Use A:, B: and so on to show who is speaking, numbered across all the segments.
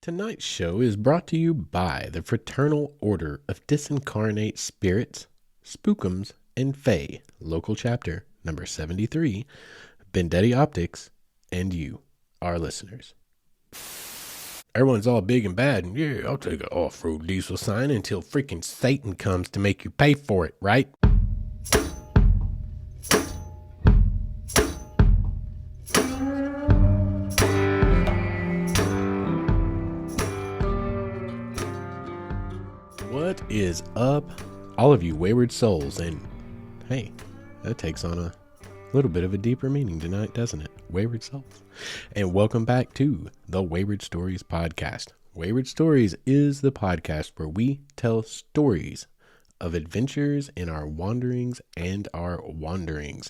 A: Tonight's show is brought to you by the Fraternal Order of Disincarnate Spirits, Spookums, and Fae, local chapter number 73, Bendetti Optics, and you, our listeners. Everyone's all big and bad, and yeah, I'll take an off-road diesel sign until freaking Satan comes to make you pay for it, right? What is up, all of you Wayward Souls? And hey, that takes on a little bit of a deeper meaning tonight, doesn't it? Wayward Souls. And welcome back to the Wayward Stories podcast. Wayward Stories is the podcast where we tell stories of adventures in our wanderings and our wanderings.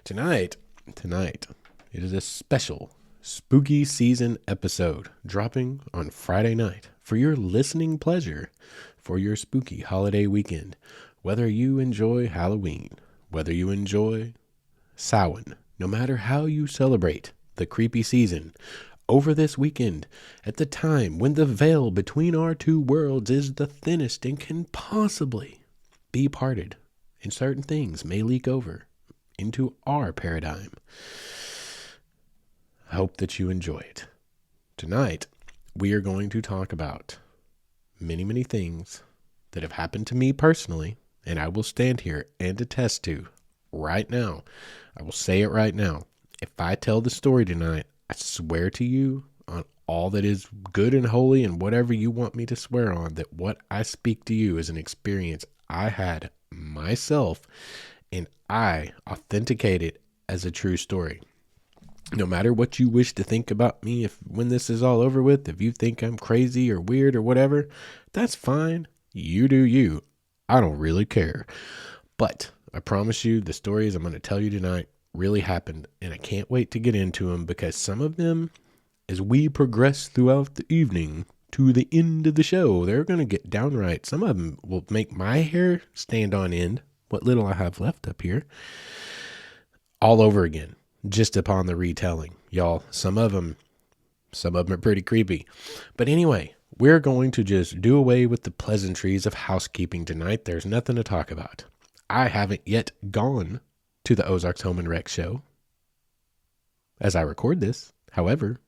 A: Tonight, it is a special spooky season episode dropping on Friday night for your listening pleasure for your spooky holiday weekend. Whether you enjoy Halloween, whether you enjoy Samhain, no matter how you celebrate the creepy season, over this weekend, at the time when the veil between our two worlds is the thinnest and can possibly be parted, and certain things may leak over into our paradigm. I hope that you enjoy it. Tonight, we are going to talk about many things that have happened to me personally, and I will stand here and attest to right now. I will say it right now. If I tell the story tonight, I swear to you on all that is good and holy and whatever you want me to swear on, that what I speak to you is an experience I had myself, and I authenticate it as a true story. No matter what you wish to think about me, when this is all over with, if you think I'm crazy or weird or whatever, that's fine. You do you. I don't really care. But I promise you, the stories I'm going to tell you tonight really happened, and I can't wait to get into them, because some of them, as we progress throughout the evening to the end of the show, they're going to get downright. Some of them will make my hair stand on end, what little I have left up here, all over again. Just upon the retelling, y'all. Some of them are pretty creepy. But anyway, we're going to just do away with the pleasantries of housekeeping tonight. There's nothing to talk about. I haven't yet gone to the Ozarks Home and Rec show as I record this. However,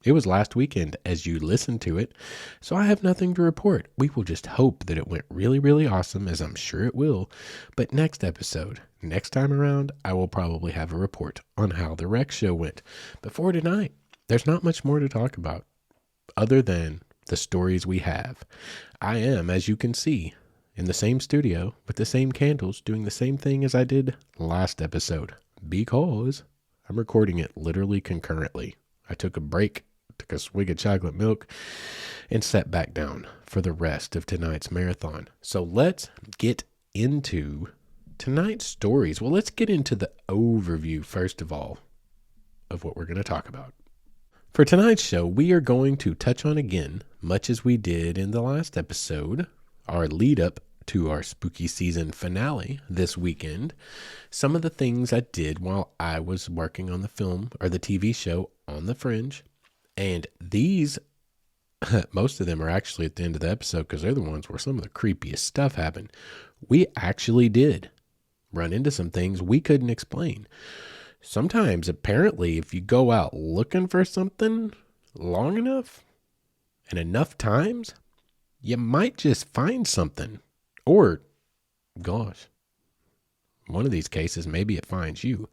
A: it was last weekend as you listened to it, so I have nothing to report. We will just hope that it went really awesome, as I'm sure it will. But next time around, I will probably have a report on how the rec show went. But for tonight, there's not much more to talk about other than the stories we have. I am, as you can see, in the same studio with the same candles, doing the same thing as I did last episode, because I'm recording it literally concurrently. I took a break, took a swig of chocolate milk, and sat back down for the rest of tonight's marathon. So let's get into tonight's stories. Well, let's get into the overview, first of all, of what we're going to talk about. For tonight's show, we are going to touch on again, much as we did in the last episode, our lead up to our spooky season finale this weekend, some of the things I did while I was working on the film or the TV show On the Fringe. And these, most of them are actually at the end of the episode, because they're the ones where some of the creepiest stuff happened. We actually did run into some things we couldn't explain. Sometimes, apparently, if you go out looking for something long enough and enough times, you might just find something. Or, gosh, one of these cases, maybe it finds you.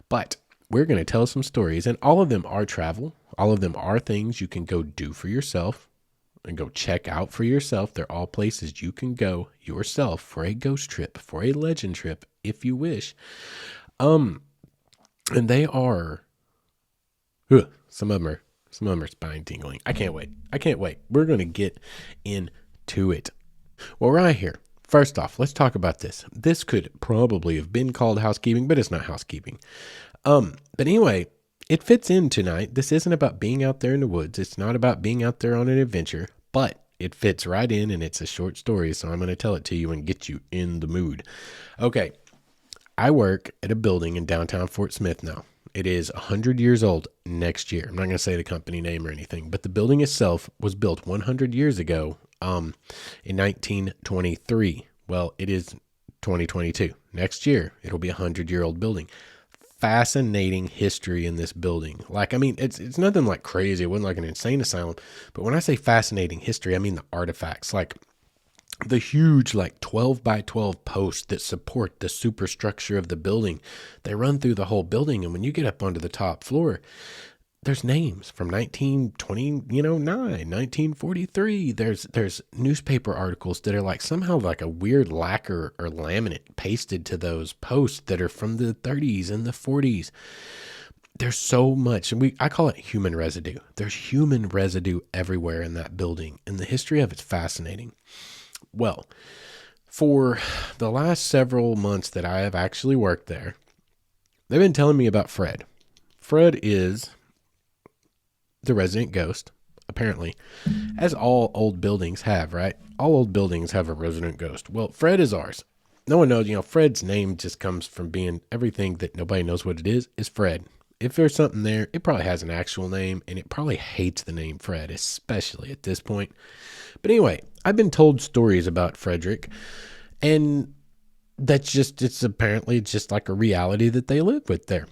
A: But we're going to tell some stories, and all of them are travel. All of them are things you can go do for yourself and go check out for yourself. They're all places you can go yourself for a ghost trip, for a legend trip, if you wish. And they are, some of them are spine tingling. I can't wait. We're going to get into it. Well, right here. First off, let's talk about this. This could probably have been called housekeeping, but it's not housekeeping. But anyway, it fits in tonight. This isn't about being out there in the woods. It's not about being out there on an adventure, but it fits right in, and it's a short story, so I'm going to tell it to you and get you in the mood. Okay, I work at a building in downtown Fort Smith now, It is 100 years old next year. I'm not going to say the company name or anything, but the building itself was built 100 years ago in 1923. Well, it is 2022. Next year, it'll be a 100-year-old building. Fascinating history in this building. Like, I mean, it's nothing like crazy. It wasn't like an insane asylum. But when I say fascinating history, I mean the artifacts. Like, the huge, like 12 by 12 posts that support the superstructure of the building. They run through the whole building. And when you get up onto the top floor, there's names from 1929, 1943. There's newspaper articles that are like somehow like a weird lacquer or laminate pasted to those posts that are from the 30s and the 40s. There's so much, and I call it human residue. There's human residue everywhere in that building, and the history of it's fascinating. Well, for the last several months that I have actually worked there, they've been telling me about Fred. Fred is the resident ghost, apparently, as all old buildings have, right? All old buildings have a resident ghost. Well, Fred is ours. No one knows, Fred's name just comes from being everything that nobody knows what it is Fred. If there's something there, it probably has an actual name, and it probably hates the name Fred, especially at this point. But anyway, I've been told stories about Frederick, and it's apparently just like a reality that they live with there.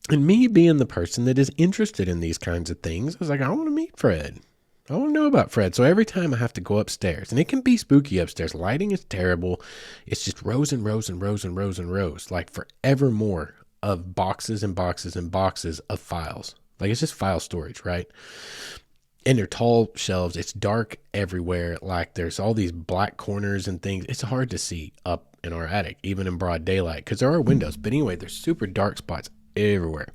A: And me being the person that is interested in these kinds of things, I was like, I want to meet Fred. I want to know about Fred. So every time I have to go upstairs, and it can be spooky upstairs. Lighting is terrible. It's just rows and rows and rows and rows and rows, like forevermore of boxes and boxes and boxes of files. Like it's just file storage, right? And they're tall shelves. It's dark everywhere. Like there's all these black corners and things. It's hard to see up in our attic, even in broad daylight, because there are windows. But anyway, there's super dark spots everywhere.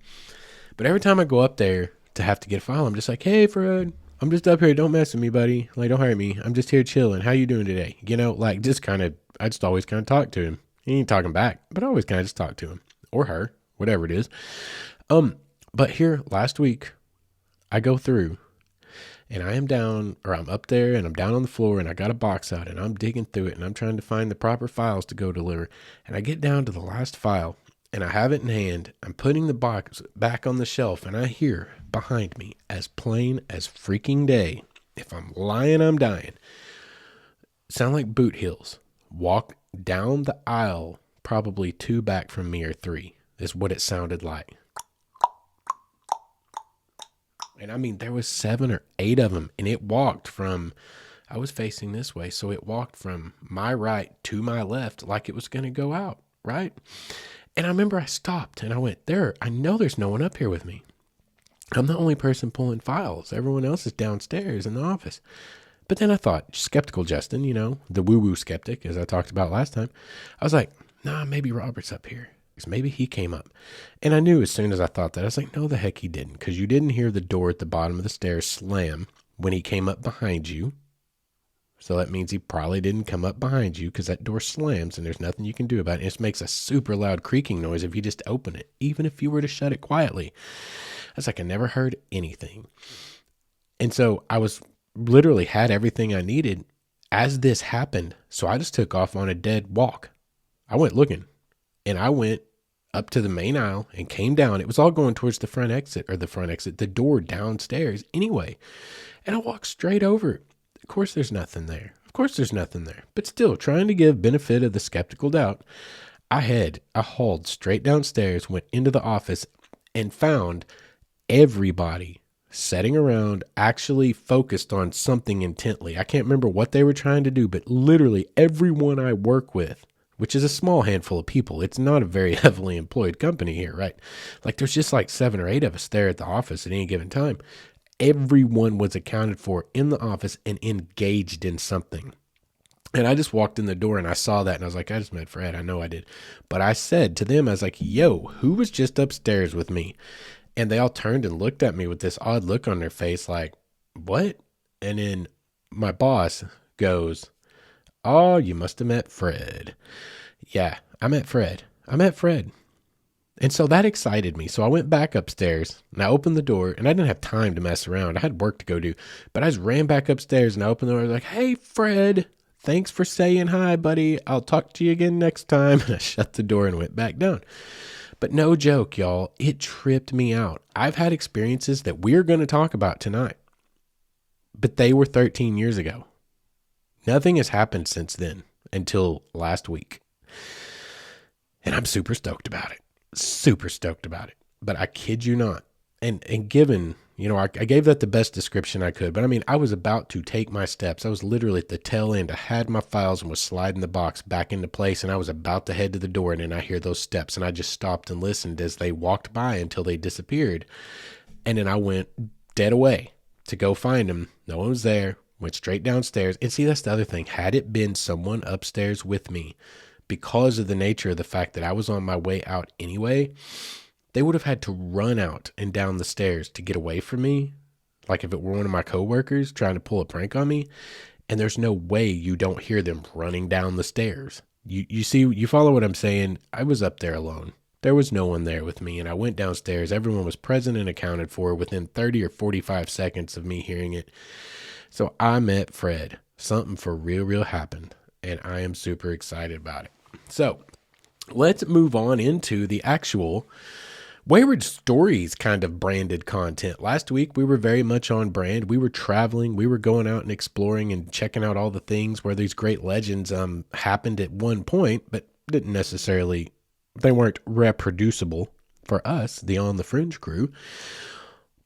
A: But every time I go up there to have to get a file, I'm just like, hey, Fred, I'm just up here. Don't mess with me, buddy. Like, don't hurt me. I'm just here chilling. How you doing today? Like I just always kind of talk to him. He ain't talking back, but I always kind of just talk to him or her, whatever it is. But here last week, I go through and I'm up there and I'm down on the floor and I got a box out and I'm digging through it and I'm trying to find the proper files to go deliver. And I get down to the last file and I have it in hand. I'm putting the box back on the shelf and I hear behind me, as plain as freaking day, if I'm lying, I'm dying, sound like boot heels walk down the aisle, probably 2 back from me or 3 is what it sounded like. And I mean, there was 7 or 8 of them, and it walked from, I was facing this way, so it walked from my right to my left like it was going to go out, right? And I remember I stopped, and I went, I know there's no one up here with me. I'm the only person pulling files. Everyone else is downstairs in the office. But then I thought, skeptical Justin, the woo-woo skeptic, as I talked about last time. I was like, nah, maybe Robert's up here. Maybe he came up. And I knew as soon as I thought that, I was like, no, the heck he didn't. Because you didn't hear the door at the bottom of the stairs slam when he came up behind you. So that means he probably didn't come up behind you because that door slams and there's nothing you can do about it. It just makes a super loud creaking noise if you just open it, even if you were to shut it quietly. I was like, I never heard anything. And so I was literally had everything I needed as this happened. So I just took off on a dead walk. I went looking. And I went up to the main aisle and came down. It was all going towards the door downstairs anyway. And I walked straight over it. Of course, there's nothing there. But still, trying to give benefit of the skeptical doubt, I hauled straight downstairs, went into the office, and found everybody sitting around actually focused on something intently. I can't remember what they were trying to do, but literally everyone I work with, which is a small handful of people. It's not a very heavily employed company here, right? Like there's just like 7 or 8 of us there at the office at any given time. Everyone was accounted for in the office and engaged in something. And I just walked in the door and I saw that and I was like, I just met Fred. I know I did. But I said to them, I was like, yo, who was just upstairs with me? And they all turned and looked at me with this odd look on their face like, what? And then my boss goes, oh, you must have met Fred. Yeah, I met Fred. And so that excited me. So I went back upstairs and I opened the door and I didn't have time to mess around. I had work to go do, but I just ran back upstairs and I opened the door. I was like, hey, Fred, thanks for saying hi, buddy. I'll talk to you again next time. And I shut the door and went back down. But no joke, y'all, it tripped me out. I've had experiences that we're going to talk about tonight, but they were 13 years ago. Nothing has happened since then until last week. And I'm super stoked about it. Super stoked about it. But I kid you not. And given, I gave that the best description I could. But I mean, I was about to take my steps. I was literally at the tail end. I had my files and was sliding the box back into place. And I was about to head to the door. And then I hear those steps. And I just stopped and listened as they walked by until they disappeared. And then I went dead away to go find them. No one was there. Went straight downstairs. And see, that's the other thing. Had it been someone upstairs with me, because of the nature of the fact that I was on my way out anyway, they would have had to run out and down the stairs to get away from me. Like if it were one of my coworkers trying to pull a prank on me, and there's no way you don't hear them running down the stairs. You see, you follow what I'm saying? I was up there alone. There was no one there with me, and I went downstairs. Everyone was present and accounted for within 30 or 45 seconds of me hearing it. So I met Fred. Something for real happened, and I am super excited about it. So let's move on into the actual Wayward Stories kind of branded content. Last week, we were very much on brand. We were traveling. We were going out and exploring and checking out all the things where these great legends happened at one point, but didn't necessarily, they weren't reproducible for us, the On the Fringe crew.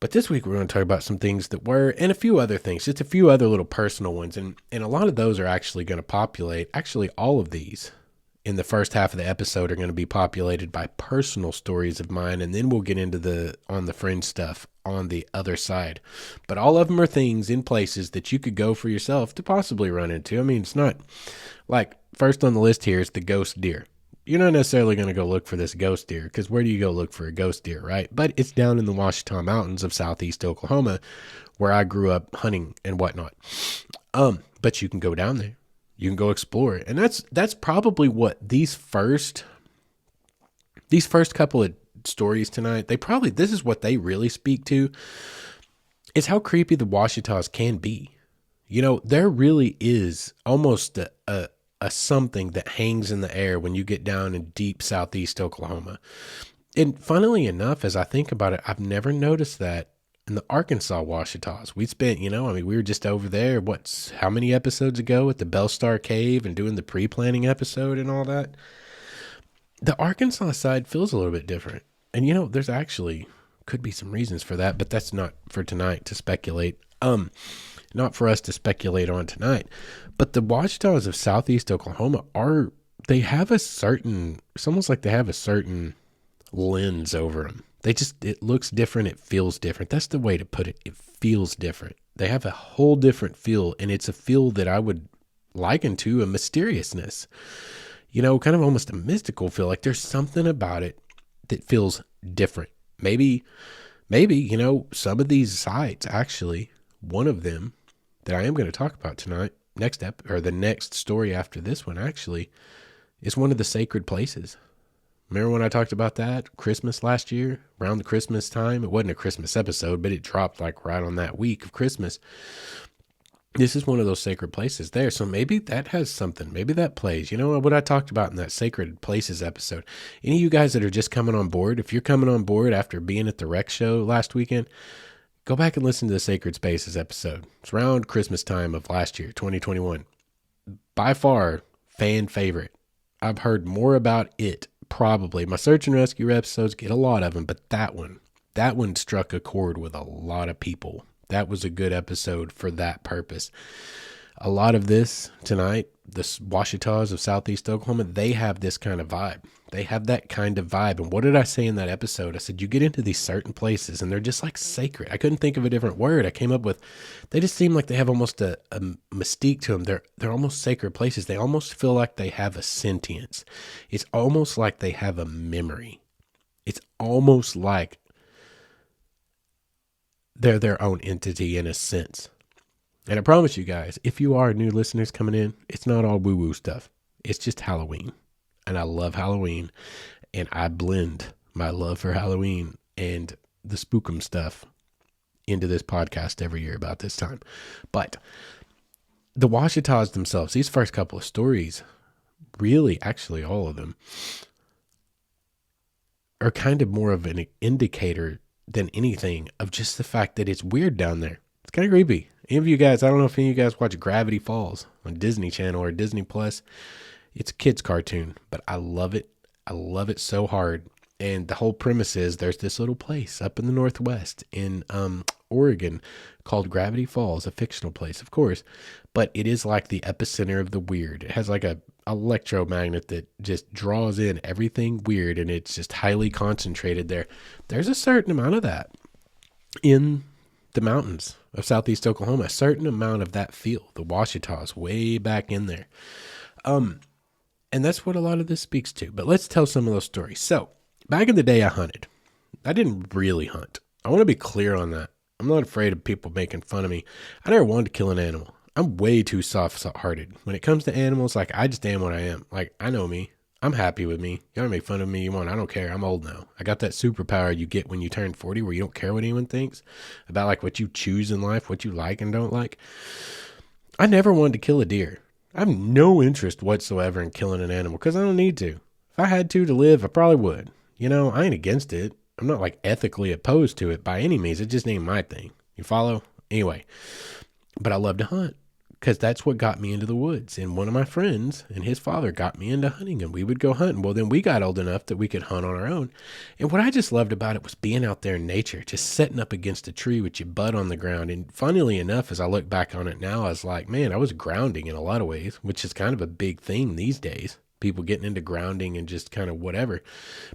A: But this week, we're going to talk about some things that were, and a few other things, just a few other little personal ones. And a lot of those are actually going to populate, actually all of these in the first half of the episode are going to be populated by personal stories of mine, and then we'll get into the On the Fringe stuff on the other side. But all of them are things in places that you could go for yourself to possibly run into. I mean, it's not like first on the list here is the ghost deer. You're not necessarily going to go look for this ghost deer, because where do you go look for a ghost deer, right? But it's down in the Ouachita Mountains of southeast Oklahoma, where I grew up hunting and whatnot. But you can go down there. You can go explore it. And that's probably what these first couple of stories tonight, this is what they really speak to, is how creepy the Ouachitas can be. There really is almost a something that hangs in the air when you get down in deep southeast Oklahoma. And funnily enough, as I think about it, I've never noticed that in the Arkansas Ouachitas. We spent, we were just over there, how many episodes ago at the Bellstar Cave and doing the pre-planning episode and all that. The Arkansas side feels a little bit different. And, there's actually could be some reasons for that, but that's not for tonight to speculate. Not for us to speculate on tonight. But the Ouachitas of southeast Oklahoma it's almost like they have a certain lens over them. It looks different. It feels different. That's the way to put it. It feels different. They have a whole different feel, and it's a feel that I would liken to a mysteriousness, kind of almost a mystical feel. Like there's something about it that feels different. Maybe, some of these sites, actually, one of them that I am going to talk about tonight, the next story after this one, actually, is one of the sacred places. Remember when I talked about that Christmas last year, around the Christmas time? It wasn't a Christmas episode, but it dropped like right on that week of Christmas. This is one of those sacred places there. So maybe that has something. Maybe that plays. What I talked about in that sacred places episode. Any of you guys that are just coming on board, if you're coming on board after being at the rec show last weekend, go back and listen to the Sacred Spaces episode. It's around Christmas time of last year, 2021. By far, fan favorite. I've heard more about it. Probably. My search and rescue episodes get a lot of them, but that one struck a chord with a lot of people. That was a good episode for that purpose. A lot of this tonight, the Ouachitas of southeast Oklahoma, they have this kind of vibe. They have that kind of vibe. And what did I say in that episode? I said, you get into these certain places and they're just like sacred. I couldn't think of a different word. I came up with, they just seem like they have almost a mystique to them. They're almost sacred places. They almost feel like they have a sentience. It's almost like they have a memory. It's almost like they're their own entity in a sense. And I promise you guys, if you are new listeners coming in, it's not all woo-woo stuff. It's just Halloween. And I love Halloween. And I blend my love for Halloween and the spookum stuff into this podcast every year about this time. But the Ouachitas themselves, these first couple of stories, really, actually all of them, are kind of more of an indicator than anything of just the fact that it's weird down there. It's kind of creepy. Any of you guys, I don't know if any of you guys watch Gravity Falls on Disney Channel or Disney Plus. It's a kid's cartoon, but I love it. I love it so hard. And the whole premise is there's this little place up in the Northwest in Oregon called Gravity Falls, a fictional place, of course, but it is like the epicenter of the weird. It has like a electromagnet that just draws in everything weird, and it's just highly concentrated there. There's a certain amount of that in the mountains of southeast Oklahoma, a certain amount of that feel, the Ouachitas way back in there. And that's what a lot of this speaks to. But let's tell some of those stories. So, back in the day, I hunted. I didn't really hunt. I want to be clear on that. I'm not afraid of people making fun of me. I never wanted to kill an animal. I'm way too soft-hearted. When it comes to animals, like, I just am what I am. Like, I know me. I'm happy with me. You want to make fun of me, you want. I don't care. I'm old now. I got that superpower you get when you turn 40 where you don't care what anyone thinks about, like, what you choose in life, what you like and don't like. I never wanted to kill a deer. I have no interest whatsoever in killing an animal because I don't need to. If I had to live, I probably would. You know, I ain't against it. I'm not like ethically opposed to it by any means. It just ain't my thing. You follow? Anyway, but I love to hunt because that's what got me into the woods. And one of my friends and his father got me into hunting, and we would go hunting. Well, then we got old enough that we could hunt on our own. And what I just loved about it was being out there in nature, just sitting up against a tree with your butt on the ground. And funnily enough, as I look back on it now, I was like, man, I was grounding in a lot of ways, which is kind of a big thing these days. People getting into grounding and just kind of whatever.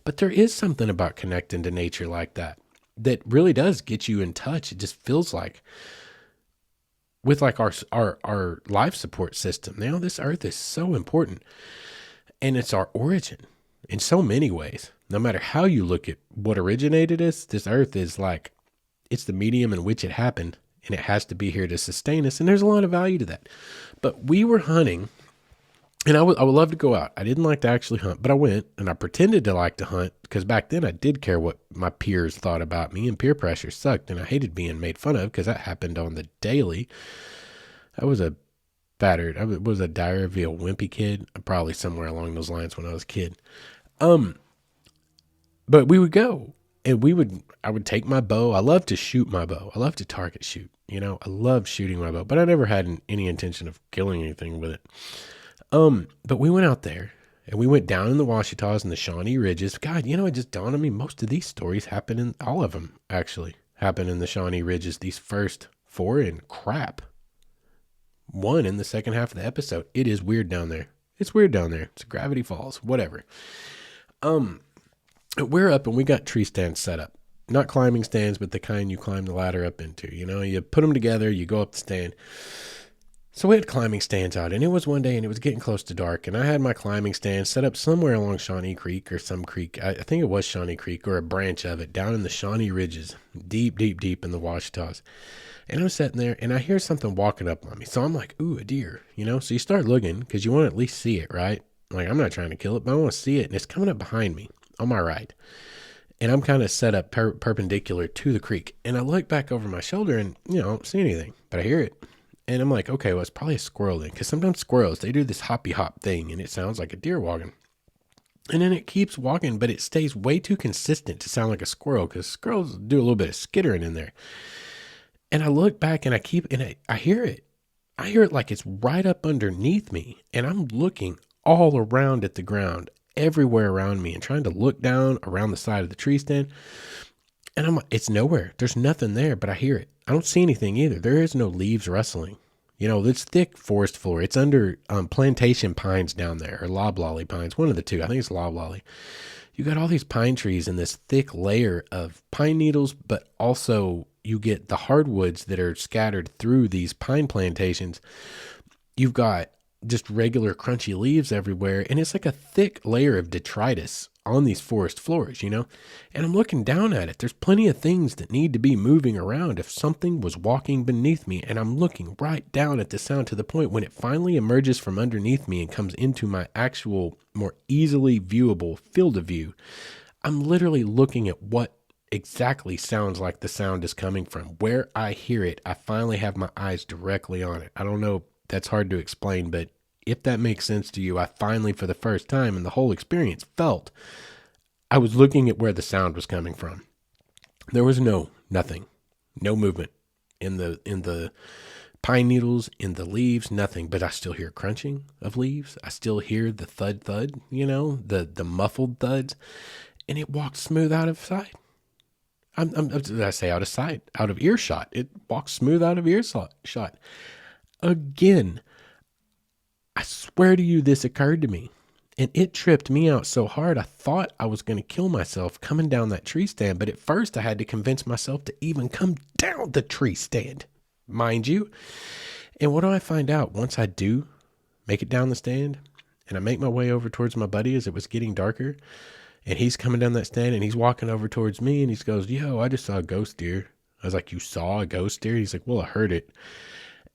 A: But there is something about connecting to nature like that that really does get you in touch. It just feels like with like our life support system. Now this earth is so important, and it's our origin in so many ways. No matter how you look at what originated us, this earth is like, it's the medium in which it happened, and it has to be here to sustain us. And there's a lot of value to that. But we were hunting. And I would love to go out. I didn't like to actually hunt, but I went and I pretended to like to hunt because back then I did care what my peers thought about me, and peer pressure sucked, and I hated being made fun of because that happened on the daily. I was a battered, I was a Diary of a Wimpy kid, probably somewhere along those lines when I was a kid. But we would go and I would take my bow. I love to shoot my bow. I love to target shoot. You know, I love shooting my bow, but I never had any intention of killing anything with it. But we went out there and we went down in the Ouachitas and the Shawnee Ridges. God, you know, it just dawned on me. Most of these stories happen in, all of them actually happen in the Shawnee Ridges. These first 4 and crap. 1 in the second half of the episode. It is weird down there. It's weird down there. It's Gravity Falls, whatever. We're up and we got tree stands set up. Not climbing stands, but the kind you climb the ladder up into. You know, you put them together, you go up the stand. So we had climbing stands out, and it was one day, and it was getting close to dark, and I had my climbing stand set up somewhere along Shawnee Creek or some creek. I think it was Shawnee Creek or a branch of it down in the Shawnee Ridges, deep, deep, deep in the Ouachitas. And I'm sitting there, and I hear something walking up on me. So I'm like, ooh, a deer, you know? So you start looking because you want to at least see it, right? Like, I'm not trying to kill it, but I want to see it, and it's coming up behind me on my right. And I'm kind of set up perpendicular to the creek. And I look back over my shoulder, and, you know, I don't see anything, but I hear it. And I'm like, okay, well, it's probably a squirrel then. Because sometimes squirrels, they do this hoppy hop thing, and it sounds like a deer walking. And then it keeps walking, but it stays way too consistent to sound like a squirrel, because squirrels do a little bit of skittering in there. And I look back, and I hear it. I hear it like it's right up underneath me. And I'm looking all around at the ground, everywhere around me, and trying to look down around the side of the tree stand. And I'm like, it's nowhere. There's nothing there, but I hear it. I don't see anything either. There is no leaves rustling. You know, it's thick forest floor. It's under plantation pines down there, or loblolly pines, one of the two. I think it's loblolly. You got all these pine trees and this thick layer of pine needles, but also you get the hardwoods that are scattered through these pine plantations. You've got just regular crunchy leaves everywhere, and it's like a thick layer of detritus on these forest floors, you know? And I'm looking down at it. There's plenty of things that need to be moving around if something was walking beneath me, and I'm looking right down at the sound to the point when it finally emerges from underneath me and comes into my actual, more easily viewable field of view. I'm literally looking at what exactly sounds like the sound is coming from. Where I hear it, I finally have my eyes directly on it. I don't know, that's hard to explain, but if that makes sense to you, I finally, for the first time in the whole experience, felt I was looking at where the sound was coming from. There was nothing, no movement in the pine needles, in the leaves, nothing. But I still hear crunching of leaves. I still hear the thud, the muffled thuds, and it walked smooth out of sight. Did I say out of sight? Out of earshot. It walked smooth out of earshot. Again, I swear to you, this occurred to me. And it tripped me out so hard, I thought I was going to kill myself coming down that tree stand. But at first, I had to convince myself to even come down the tree stand, mind you. And what do I find out? Once I do make it down the stand, and I make my way over towards my buddy as it was getting darker, and he's coming down that stand, and he's walking over towards me, and he goes, yo, I just saw a ghost deer. I was like, you saw a ghost deer? He's like, well, I heard it.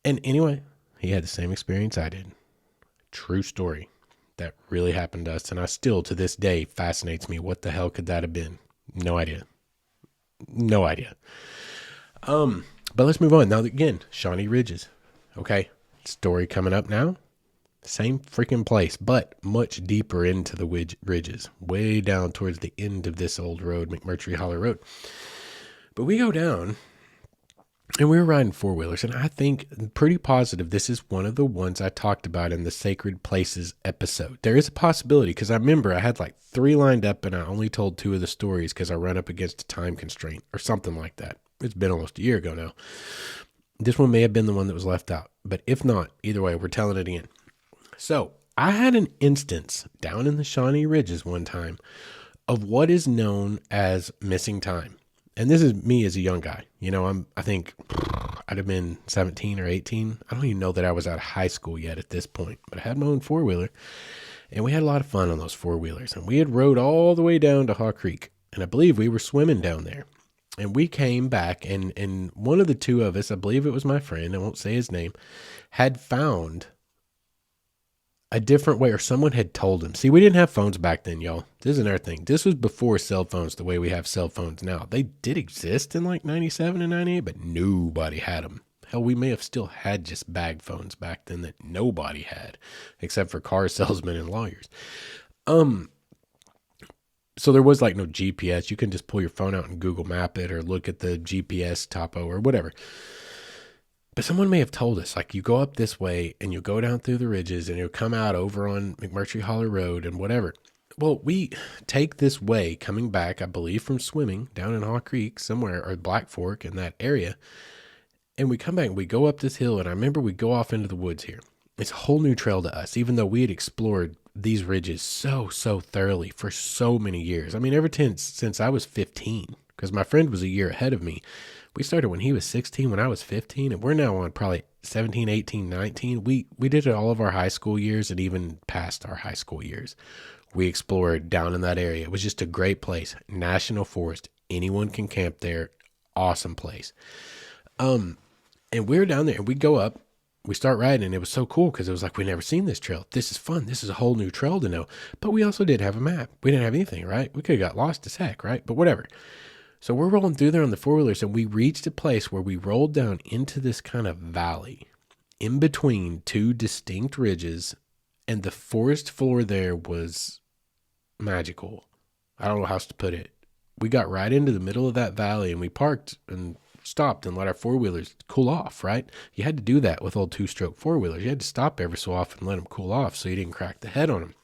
A: And anyway, he had the same experience I did. True story. That really happened to us, and I still, to this day, fascinates me. What the hell could that have been? No idea. But let's move on. Now, again, Shawnee Ridges. Okay, story coming up now. Same freaking place, but much deeper into the ridges. Way down towards the end of this old road, McMurtry Hollow Road. But we go down, and we were riding four-wheelers, and I think pretty positive this is one of the ones I talked about in the Sacred Places episode. There is a possibility, because I remember I had like 3 lined up, and I only told 2 of the stories because I ran up against a time constraint or something like that. It's been almost a year ago now. This one may have been the one that was left out, but if not, either way, we're telling it again. So I had an instance down in the Shawnee Ridges one time of what is known as missing time. And this is me as a young guy. You know, I think I'd have been 17 or 18. I don't even know that I was out of high school yet at this point, but I had my own four-wheeler, and we had a lot of fun on those four-wheelers. And we had rode all the way down to Haw Creek, and I believe we were swimming down there. And we came back, and one of the 2 of us, I believe it was my friend, I won't say his name, had found a different way, or someone had told him. See, we didn't have phones back then, y'all. This is another thing. This was before cell phones the way we have cell phones now. They did exist in like 97 and 98, but nobody had them. Hell, we may have still had just bag phones back then that nobody had, except for car salesmen and lawyers. So there was like no GPS. You can just pull your phone out and Google map it, or look at the GPS topo or whatever. But someone may have told us, like, you go up this way and you go down through the ridges and you'll come out over on McMurtry Hollow Road and whatever. Well, we take this way coming back, I believe, from swimming down in Haw Creek somewhere, or Black Fork in that area. And we come back and we go up this hill, and I remember we go off into the woods here. It's a whole new trail to us, even though we had explored these ridges so thoroughly for so many years. I mean, ever since I was 15, because my friend was a year ahead of me. We started when he was 16, when I was 15, and we're now on probably 17, 18, 19. We did it all of our high school years and even past our high school years. We explored down in that area. It was just a great place. National forest. Anyone can camp there. Awesome place. And we're down there, and we go up. We start riding, and it was so cool because it was like, we never seen this trail. This is fun. This is a whole new trail to know. But we also did have a map. We didn't have anything, right? We could have got lost as heck, right? But whatever. So we're rolling through there on the four-wheelers, and we reached a place where we rolled down into this kind of valley in between 2 distinct ridges, and the forest floor there was magical. I don't know how else to put it. We got right into the middle of that valley, and we parked and stopped and let our four-wheelers cool off, right? You had to do that with old 2-stroke four-wheelers. You had to stop every so often and let them cool off so you didn't crack the head on them.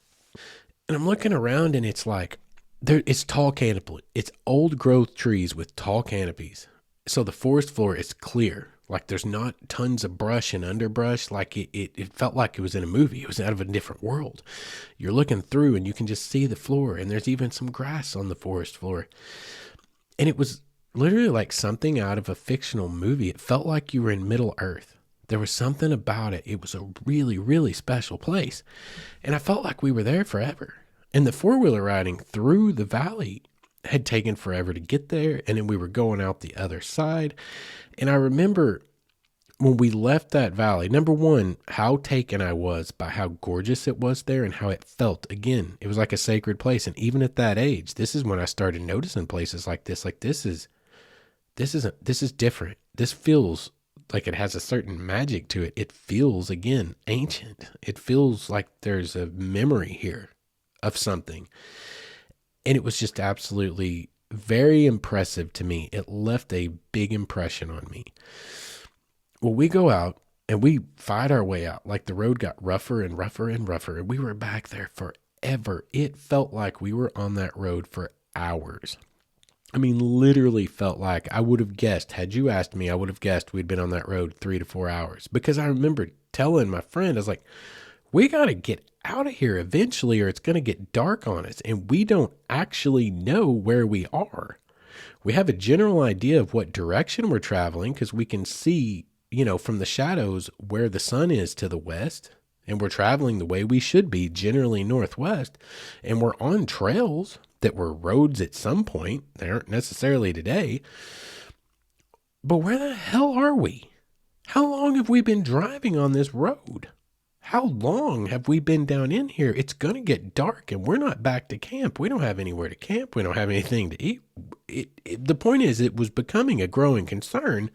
A: And I'm looking around, and it's like, it's tall canopy. It's old growth trees with tall canopies. So the forest floor is clear. Like, there's not tons of brush and underbrush. Like, it felt like it was in a movie. It was out of a different world. You're looking through and you can just see the floor, and there's even some grass on the forest floor. And it was literally like something out of a fictional movie. It felt like you were in Middle Earth. There was something about it. It was a really, really special place. And I felt like we were there forever. And the four-wheeler riding through the valley had taken forever to get there, and then we were going out the other side. And I remember when we left that valley, number one, how taken I was by how gorgeous it was there and how it felt. Again, it was like a sacred place. And even at that age, this is when I started noticing places like this. Like, this is different. This feels like it has a certain magic to it. It feels, again, ancient. It feels like there's a memory here of something. And it was just absolutely very impressive to me. It left a big impression on me. Well, we go out and we fight our way out. Like the road got rougher and rougher and rougher. And we were back there forever. It felt like we were on that road for hours. I mean, literally felt like I would have guessed, had you asked me, I would have guessed we'd been on that road 3 to 4 hours. Because I remember telling my friend, I was like, we got to get out of here eventually or it's going to get dark on us. And we don't actually know where we are. We have a general idea of what direction we're traveling because we can see, from the shadows where the sun is to the west. And we're traveling the way we should be, generally northwest. And we're on trails that were roads at some point. They aren't necessarily today. But where the hell are we? How long have we been driving on this road? How long have we been down in here? It's going to get dark and we're not back to camp. We don't have anywhere to camp. We don't have anything to eat. The point is, it was becoming a growing concern.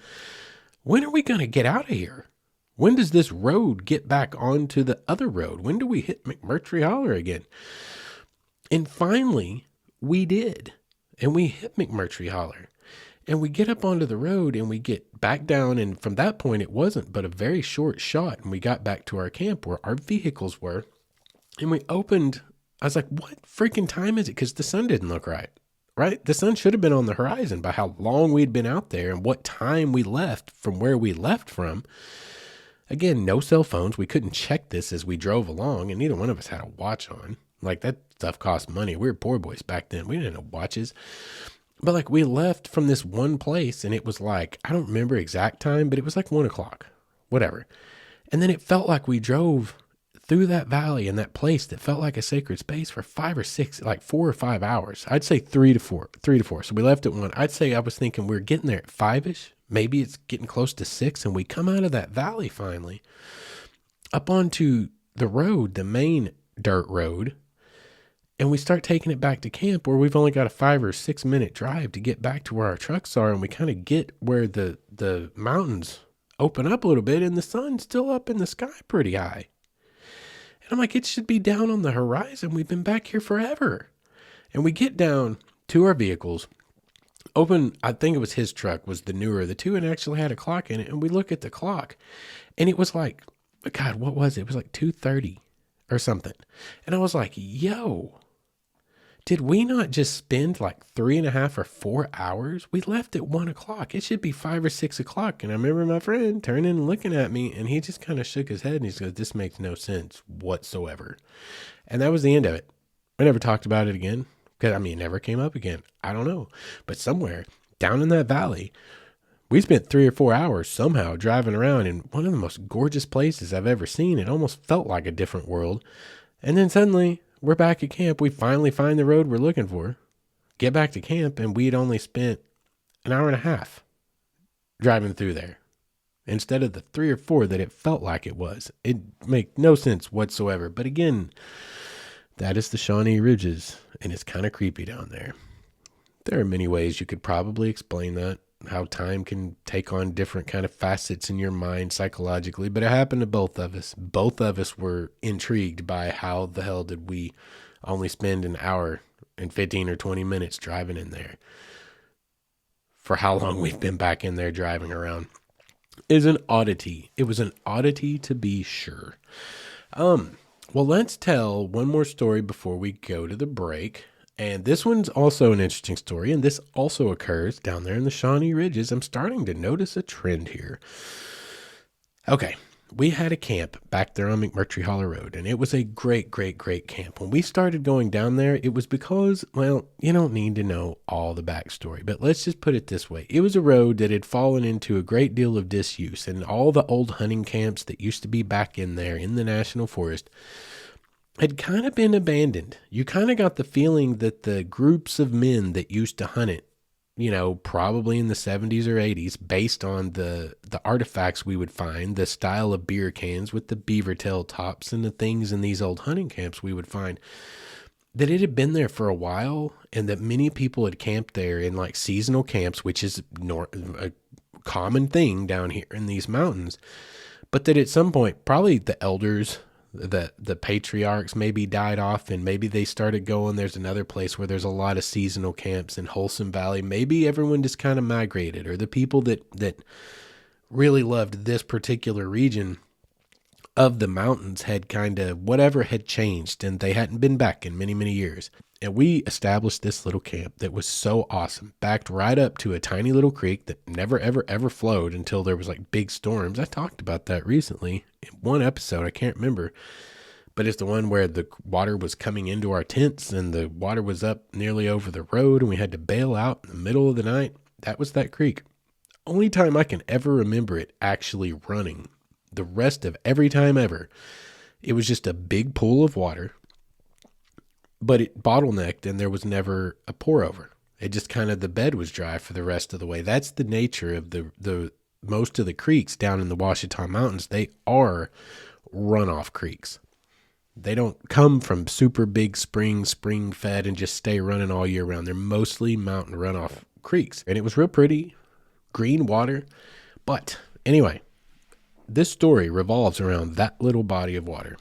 A: When are we going to get out of here? When does this road get back onto the other road? When do we hit McMurtry Holler again? And finally, we did. And we hit McMurtry Holler. And we get up onto the road and we get back down. And from that point, it wasn't but a very short shot. And we got back to our camp where our vehicles were. And we opened. I was like, what freaking time is it? Because the sun didn't look right. Right? The sun should have been on the horizon by how long we'd been out there and what time we left from where we left from. Again, no cell phones. We couldn't check this as we drove along. And neither one of us had a watch on. Like, that stuff cost money. We were poor boys back then. We didn't have watches. But like, we left from this one place and it was like, I don't remember exact time, but it was like 1 o'clock, whatever. And then it felt like we drove through that valley and that place that felt like a sacred space for 5 or 6, like 4 or 5 hours. I'd say 3 to 4. So we left at 1. I'd say I was thinking we're getting there at 5-ish. Maybe it's getting close to 6. And we come out of that valley finally up onto the road, the main dirt road. And we start taking it back to camp where we've only got a 5 or 6 minute drive to get back to where our trucks are. And we kind of get where the mountains open up a little bit and the sun's still up in the sky pretty high. And I'm like, it should be down on the horizon. We've been back here forever. And we get down to our vehicles. Open, I think it was his truck was the newer of the two and actually had a clock in it. And we look at the clock and it was like, God, what was it? It was like 2:30 or something. And I was like, yo. Did we not just spend like 3.5 or 4 hours? We left at 1 o'clock. It should be 5 or 6 o'clock. And I remember my friend turning and looking at me and he just kind of shook his head and he goes, this makes no sense whatsoever. And that was the end of it. I never talked about it again. Because, it never came up again. I don't know. But somewhere down in that valley, we spent 3 or 4 hours somehow driving around in one of the most gorgeous places I've ever seen. It almost felt like a different world. And then suddenly, we're back at camp. We finally find the road we're looking for. Get back to camp, and we'd only spent an hour and a half driving through there. Instead of the 3 or 4 that it felt like it was. It made no sense whatsoever. But again, that is the Shawnee Ridges, and it's kind of creepy down there. There are many ways you could probably explain that, how time can take on different kind of facets in your mind psychologically, but it happened to both of us. Both of us were intrigued by how the hell did we only spend an hour and 15 or 20 minutes driving in there for how long we've been back in there driving around. Is an oddity. It was an oddity to be sure. Well, let's tell one more story before we go to the break. And this one's also an interesting story, and this also occurs down there in the Shawnee Ridges. I'm starting to notice a trend here. Okay, we had a camp back there on McMurtry Holler Road, and it was a great, great, great camp. When we started going down there, it was because, well, you don't need to know all the backstory, but let's just put it this way. It was a road that had fallen into a great deal of disuse, and all the old hunting camps that used to be back in there in the National Forest had kind of been abandoned. You kind of got the feeling that the groups of men that used to hunt it, probably in the 70s or 80s, based on the artifacts we would find, the style of beer cans with the beaver tail tops and the things in these old hunting camps we would find, that it had been there for a while and that many people had camped there in like seasonal camps, which is a common thing down here in these mountains. But that at some point, probably the elders, The patriarchs maybe died off and maybe they started going. There's another place where there's a lot of seasonal camps in Wholesome Valley. Maybe everyone just kind of migrated, or the people that really loved this particular region of the mountains had kind of whatever had changed and they hadn't been back in many, many years. And we established this little camp that was so awesome, backed right up to a tiny little creek that never, ever, ever flowed until there was like big storms. I talked about that recently in one episode. I can't remember, but it's the one where the water was coming into our tents and the water was up nearly over the road and we had to bail out in the middle of the night. That was that creek. Only time I can ever remember it actually running. The rest of every time ever, it was just a big pool of water, but it bottlenecked and there was never a pour over. It just kind of, the bed was dry for the rest of the way. That's the nature of the most of the creeks down in the Ouachita Mountains. They are runoff creeks. They don't come from super big spring fed and just stay running all year round. They're mostly mountain runoff creeks. And it was real pretty, green water. But anyway, this story revolves around that little body of water.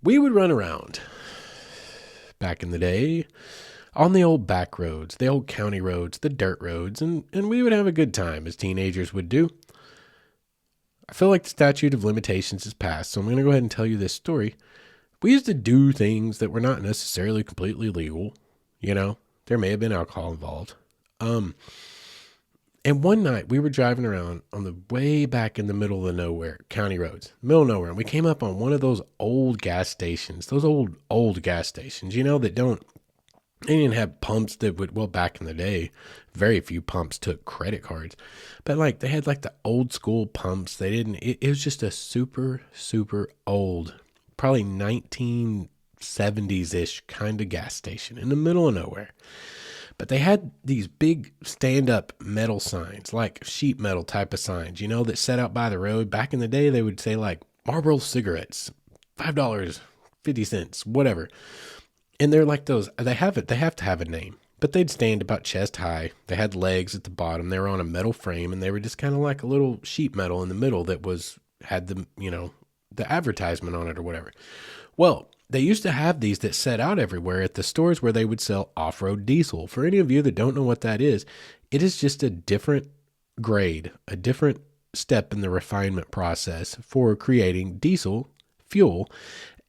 A: We would run around back in the day on the old back roads, the old county roads, the dirt roads, and we would have a good time as teenagers would do. I feel like the statute of limitations has passed, so I'm going to go ahead and tell you this story. We used to do things that were not necessarily completely legal. You know, there may have been alcohol involved. And one night we were driving around on the way back in the middle of the nowhere, county roads, middle of nowhere. And we came up on one of those old gas stations, those old gas stations, you know, they didn't have pumps that would, well, back in the day, very few pumps took credit cards, but like they had like the old school pumps. They didn't, it was just a super, super old, probably 1970s ish kind of gas station in the middle of nowhere. But they had these big stand-up metal signs, like sheet metal type of signs, you know, that set out by the road. Back in the day, they would say like Marlboro cigarettes, $5.50, whatever. And they're like those, they have to have a name, but they'd stand about chest high. They had legs at the bottom. They were on a metal frame, and they were just kind of like a little sheet metal in the middle that had the, you know, the advertisement on it or whatever. Well, they used to have these that set out everywhere at the stores where they would sell off-road diesel. For any of you that don't know what that is, it is just a different grade, a different step in the refinement process for creating diesel fuel.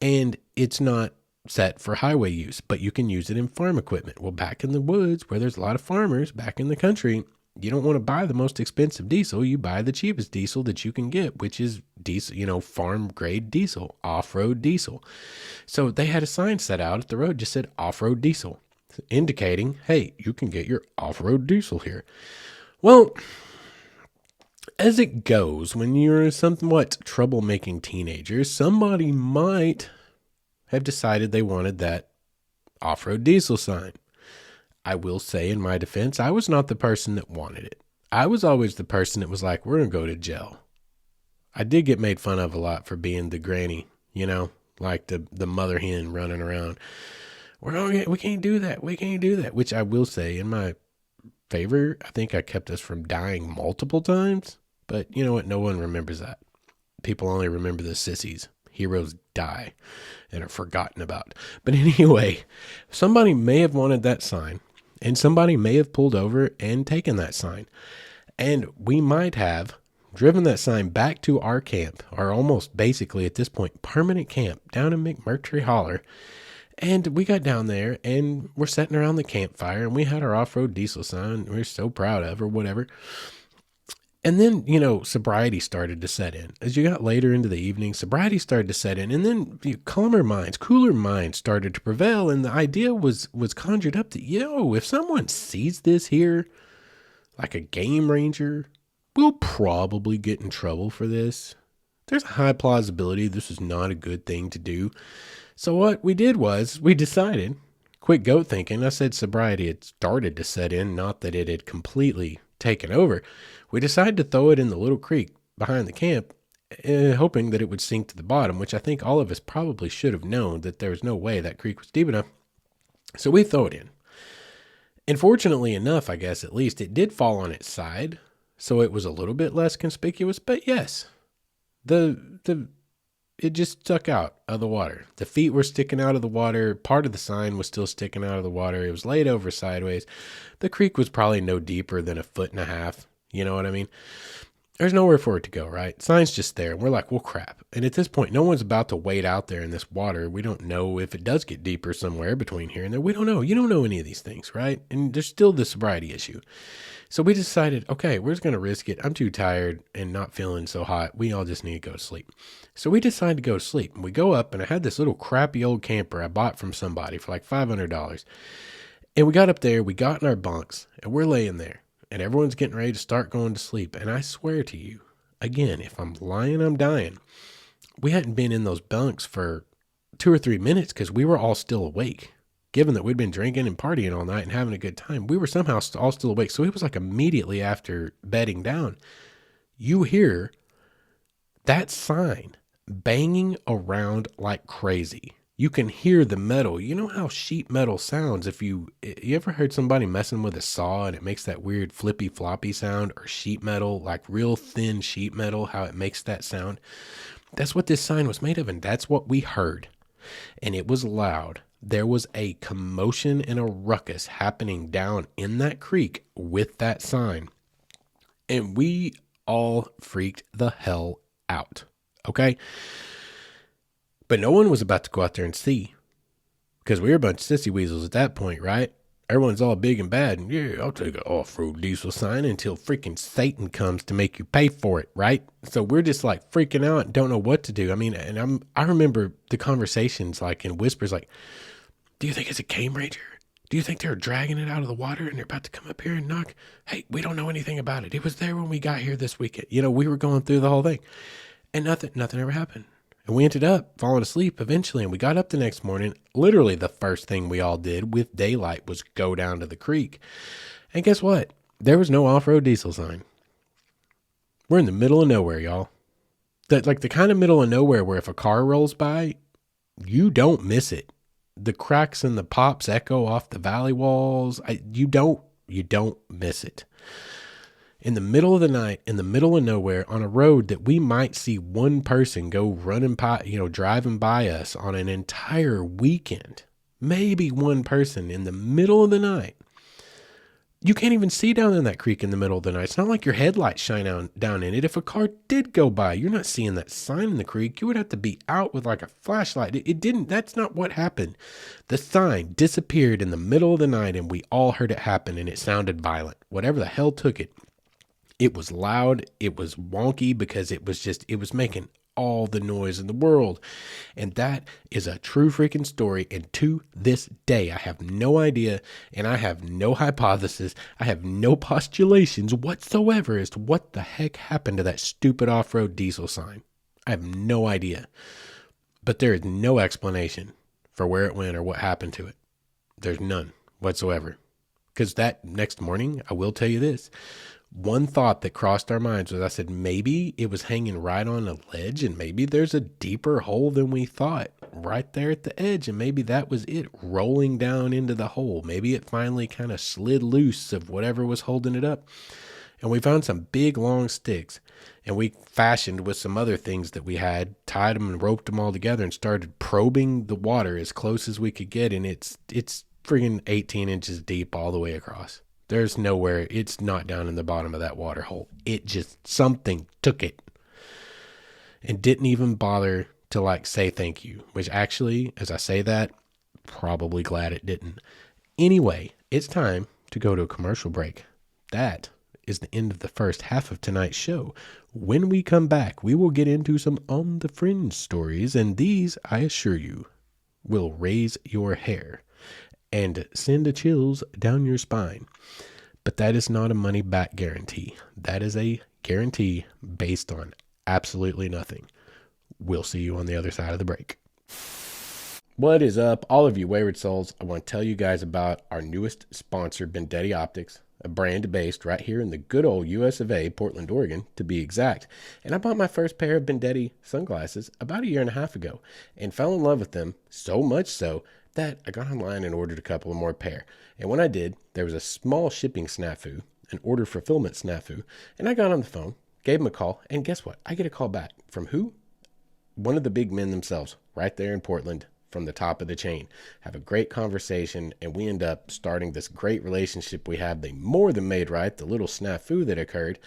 A: And it's not set for highway use, but you can use it in farm equipment. Well, back in the woods where there's a lot of farmers back in the country, you don't want to buy the most expensive diesel. You buy the cheapest diesel that you can get, which is diesel, you know, farm grade diesel, off-road diesel. So they had a sign set out at the road, just said off-road diesel, indicating, hey, you can get your off-road diesel here. Well, as it goes, when you're a somewhat troublemaking teenager, somebody might have decided they wanted that off-road diesel sign. I will say in my defense, I was not the person that wanted it. I was always the person that was like, we're going to go to jail. I did get made fun of a lot for being the granny, you know, like the mother hen running around. We can't do that. We can't do that. Which I will say in my favor, I think I kept us from dying multiple times. But you know what? No one remembers that. People only remember the sissies. Heroes die and are forgotten about. But anyway, somebody may have wanted that sign. And somebody may have pulled over and taken that sign. And we might have driven that sign back to our camp, our almost basically at this point permanent camp down in McMurtry Holler. And we got down there and we're sitting around the campfire and we had our off-road diesel sign we we're so proud of or whatever. And then, you know, sobriety started to set in. As you got later into the evening, sobriety started to set in. And then cooler minds started to prevail. And the idea was conjured up that, if someone sees this here, like a game ranger, we'll probably get in trouble for this. There's a high plausibility this is not a good thing to do. So what we did was we decided, quick goat thinking, I said sobriety had started to set in, not that it had completely taken over. We decided to throw it in the little creek behind the camp, hoping that it would sink to the bottom, which I think all of us probably should have known that there was no way that creek was deep enough. So we throw it in. And fortunately enough, I guess at least, it did fall on its side, so it was a little bit less conspicuous. But yes, the it just stuck out of the water. The feet were sticking out of the water. Part of the sign was still sticking out of the water. It was laid over sideways. The creek was probably no deeper than 1.5 feet. You know what I mean? There's nowhere for it to go, right? Sign's just there. And we're like, well, crap. And at this point, no one's about to wade out there in this water. We don't know if it does get deeper somewhere between here and there. We don't know. You don't know any of these things, right? And there's still the sobriety issue. So we decided, okay, we're just going to risk it. I'm too tired and not feeling so hot. We all just need to go to sleep. So we decided to go to sleep. And we go up, and I had this little crappy old camper I bought from somebody for like $500. And we got up there, we got in our bunks, and we're laying there. And everyone's getting ready to start going to sleep. And I swear to you, again, if I'm lying, I'm dying. We hadn't been in those bunks for 2 or 3 minutes because we were all still awake. Given that we'd been drinking and partying all night and having a good time, we were somehow all still awake. So it was like immediately after bedding down, you hear that sign banging around like crazy. You can hear the metal. You know how sheet metal sounds if you ever heard somebody messing with a saw and it makes that weird flippy floppy sound, or sheet metal, like real thin sheet metal, how it makes that sound? That's what this sign was made of, and that's what we heard. And it was loud. There was a commotion and a ruckus happening down in that creek with that sign. And we all freaked the hell out. Okay? But no one was about to go out there and see, because we were a bunch of sissy weasels at that point, right? Everyone's all big and bad, and yeah, I'll take an off-road diesel sign until freaking Satan comes to make you pay for it, right? So we're just like freaking out and don't know what to do. I mean, and I remember the conversations like in whispers, like, do you think it's a Game Ranger? Do you think they're dragging it out of the water and they're about to come up here and knock? Hey, we don't know anything about it. It was there when we got here this weekend. You know, we were going through the whole thing, and nothing ever happened. And we ended up falling asleep eventually, and we got up the next morning. Literally the first thing we all did with daylight was go down to the creek. And guess what? There was no off-road diesel sign. We're in the middle of nowhere, y'all. Like the kind of middle of nowhere where if a car rolls by, you don't miss it. The cracks and the pops echo off the valley walls. You don't miss it. In the middle of the night, in the middle of nowhere, on a road that we might see one person go running by, driving by us on an entire weekend. Maybe one person in the middle of the night. You can't even see down in that creek in the middle of the night. It's not like your headlights shine down in it. If a car did go by, you're not seeing that sign in the creek. You would have to be out with like a flashlight. It didn't, that's not what happened. The sign disappeared in the middle of the night, and we all heard it happen, and it sounded violent. Whatever the hell took it. It was loud, it was wonky, because it was making all the noise in the world. And that is a true freaking story. And to this day, I have no idea, and I have no hypothesis. I have no postulations whatsoever as to what the heck happened to that stupid off-road diesel sign. I have no idea. But there is no explanation for where it went or what happened to it. There's none whatsoever. Because that next morning, I will tell you this. One thought that crossed our minds was, I said, maybe it was hanging right on a ledge, and maybe there's a deeper hole than we thought right there at the edge. And maybe that was it rolling down into the hole. Maybe it finally kind of slid loose of whatever was holding it up. And we found some big long sticks, and we fashioned with some other things that we had, tied them and roped them all together, and started probing the water as close as we could get. And it's friggin' 18 inches deep all the way across. There's nowhere, it's not down in the bottom of that water hole. It just, something took it and didn't even bother to like say thank you, which actually, as I say that, probably glad it didn't. Anyway, it's time to go to a commercial break. That is the end of the first half of tonight's show. When we come back, we will get into some on the fringe stories, and these, I assure you, will raise your hair and send a chills down your spine. But that is not a money back guarantee. That is a guarantee based on absolutely nothing. We'll see you on the other side of the break. What is up, all of you Wayward Souls? I want to tell you guys about our newest sponsor, Bendetti Optics, a brand based right here in the good old US of A, Portland, Oregon, to be exact. And I bought my first pair of Bendetti sunglasses about 1.5 years ago and fell in love with them, so much so that I got online and ordered a couple of more pair. And when I did, there was a small shipping snafu, an order fulfillment snafu, and I got on the phone, gave him a call, and guess what? I get a call back from who? one of the big men themselves right there in Portland from the top of the chain. Have a great conversation, and we end up starting this great relationship we have. They more than made right the little snafu that occurred,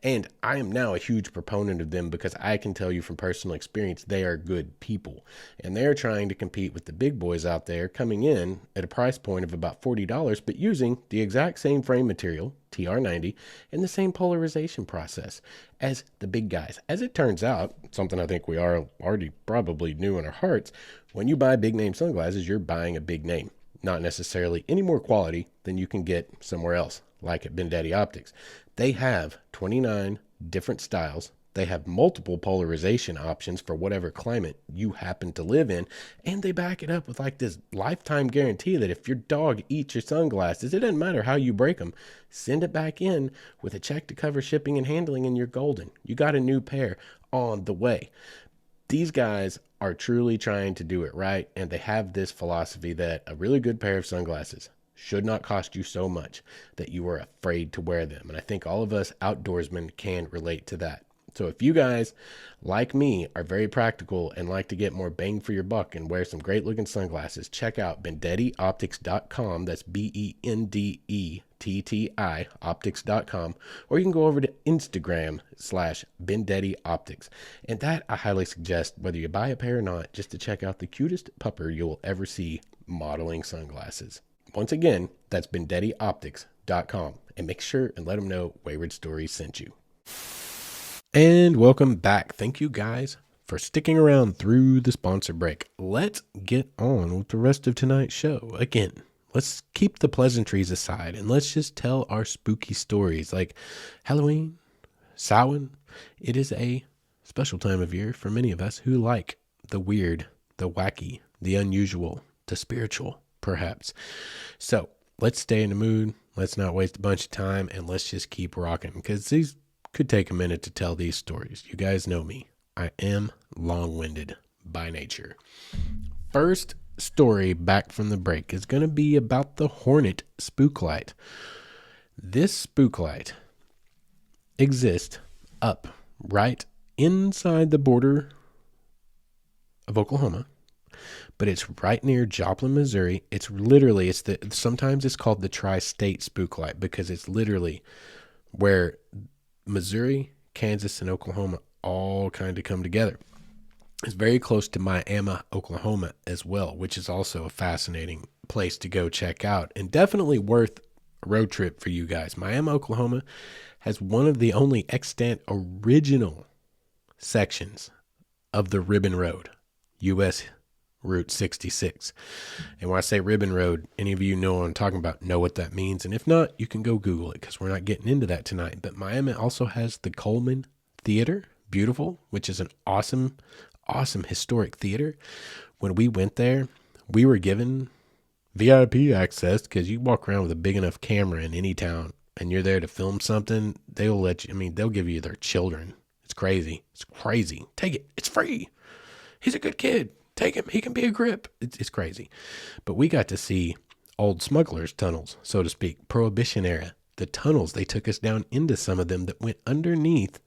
A: and I am now a huge proponent of them because I can tell you from personal experience they are good people, and they're trying to compete with the big boys out there coming in at a price point of about $40 but using the exact same frame material, TR90, and the same polarization process as the big guys. As it turns out, something I think we are already probably knew in our hearts, when you buy big name sunglasses, you're buying a big name, not necessarily any more quality than you can get somewhere else, like at Bendetti Optics. They have 29 different styles. They have multiple polarization options for whatever climate you happen to live in. And they back it up with like this lifetime guarantee that if your dog eats your sunglasses, it doesn't matter how you break them, send it back in with a check to cover shipping and handling and you're golden. You got a new pair on the way. These guys are truly trying to do it right. And they have this philosophy that a really good pair of sunglasses should not cost you so much that you are afraid to wear them. And I think all of us outdoorsmen can relate to that. So if you guys, like me, are very practical and like to get more bang for your buck and wear some great looking sunglasses, check out BendettiOptics.com. That's BENDETTI optics.com. Or you can go over to Instagram /BendettiOptics. And that I highly suggest, whether you buy a pair or not, just to check out the cutest pupper you'll ever see modeling sunglasses. Once again, that's BendettiOptics.com. And make sure and let them know Wayward Stories sent you. And welcome back. Thank you guys for sticking around through the sponsor break. Let's get on with the rest of tonight's show. Again, let's keep the pleasantries aside and let's just tell our spooky stories like Halloween, Samhain. It is a special time of year for many of us who like the weird, the wacky, the unusual, the spiritual, perhaps. So let's stay in the mood. Let's not waste a bunch of time and let's just keep rocking because these could take a minute to tell these stories. You guys know me. I am long-winded by nature. First story back from the break is going to be about the Hornet Spooklight. This spooklight exists up right inside the border of Oklahoma, but it's right near Joplin, Missouri. Sometimes it's called the Tri-State Spooklight because it's literally where Missouri, Kansas, and Oklahoma all kind of come together. It's very close to Miami, Oklahoma as well, which is also a fascinating place to go check out and definitely worth a road trip for you guys. Miami, Oklahoma has one of the only extant original sections of the Ribbon Road, U.S. Route 66. And when I say Ribbon Road, any of you know what I'm talking about, know what that means. And if not, you can go Google it because we're not getting into that tonight. But Miami also has the Coleman Theater, beautiful, which is an awesome historic theater. When we went there, we were given VIP access because you walk around with a big enough camera in any town and you're there to film something, they'll give you their children. It's crazy. Take it. It's free. He's a good kid. Take him. He can be a grip. It's crazy. But we got to see old smugglers' tunnels, so to speak, Prohibition era. The tunnels, they took us down into some of them that went underneath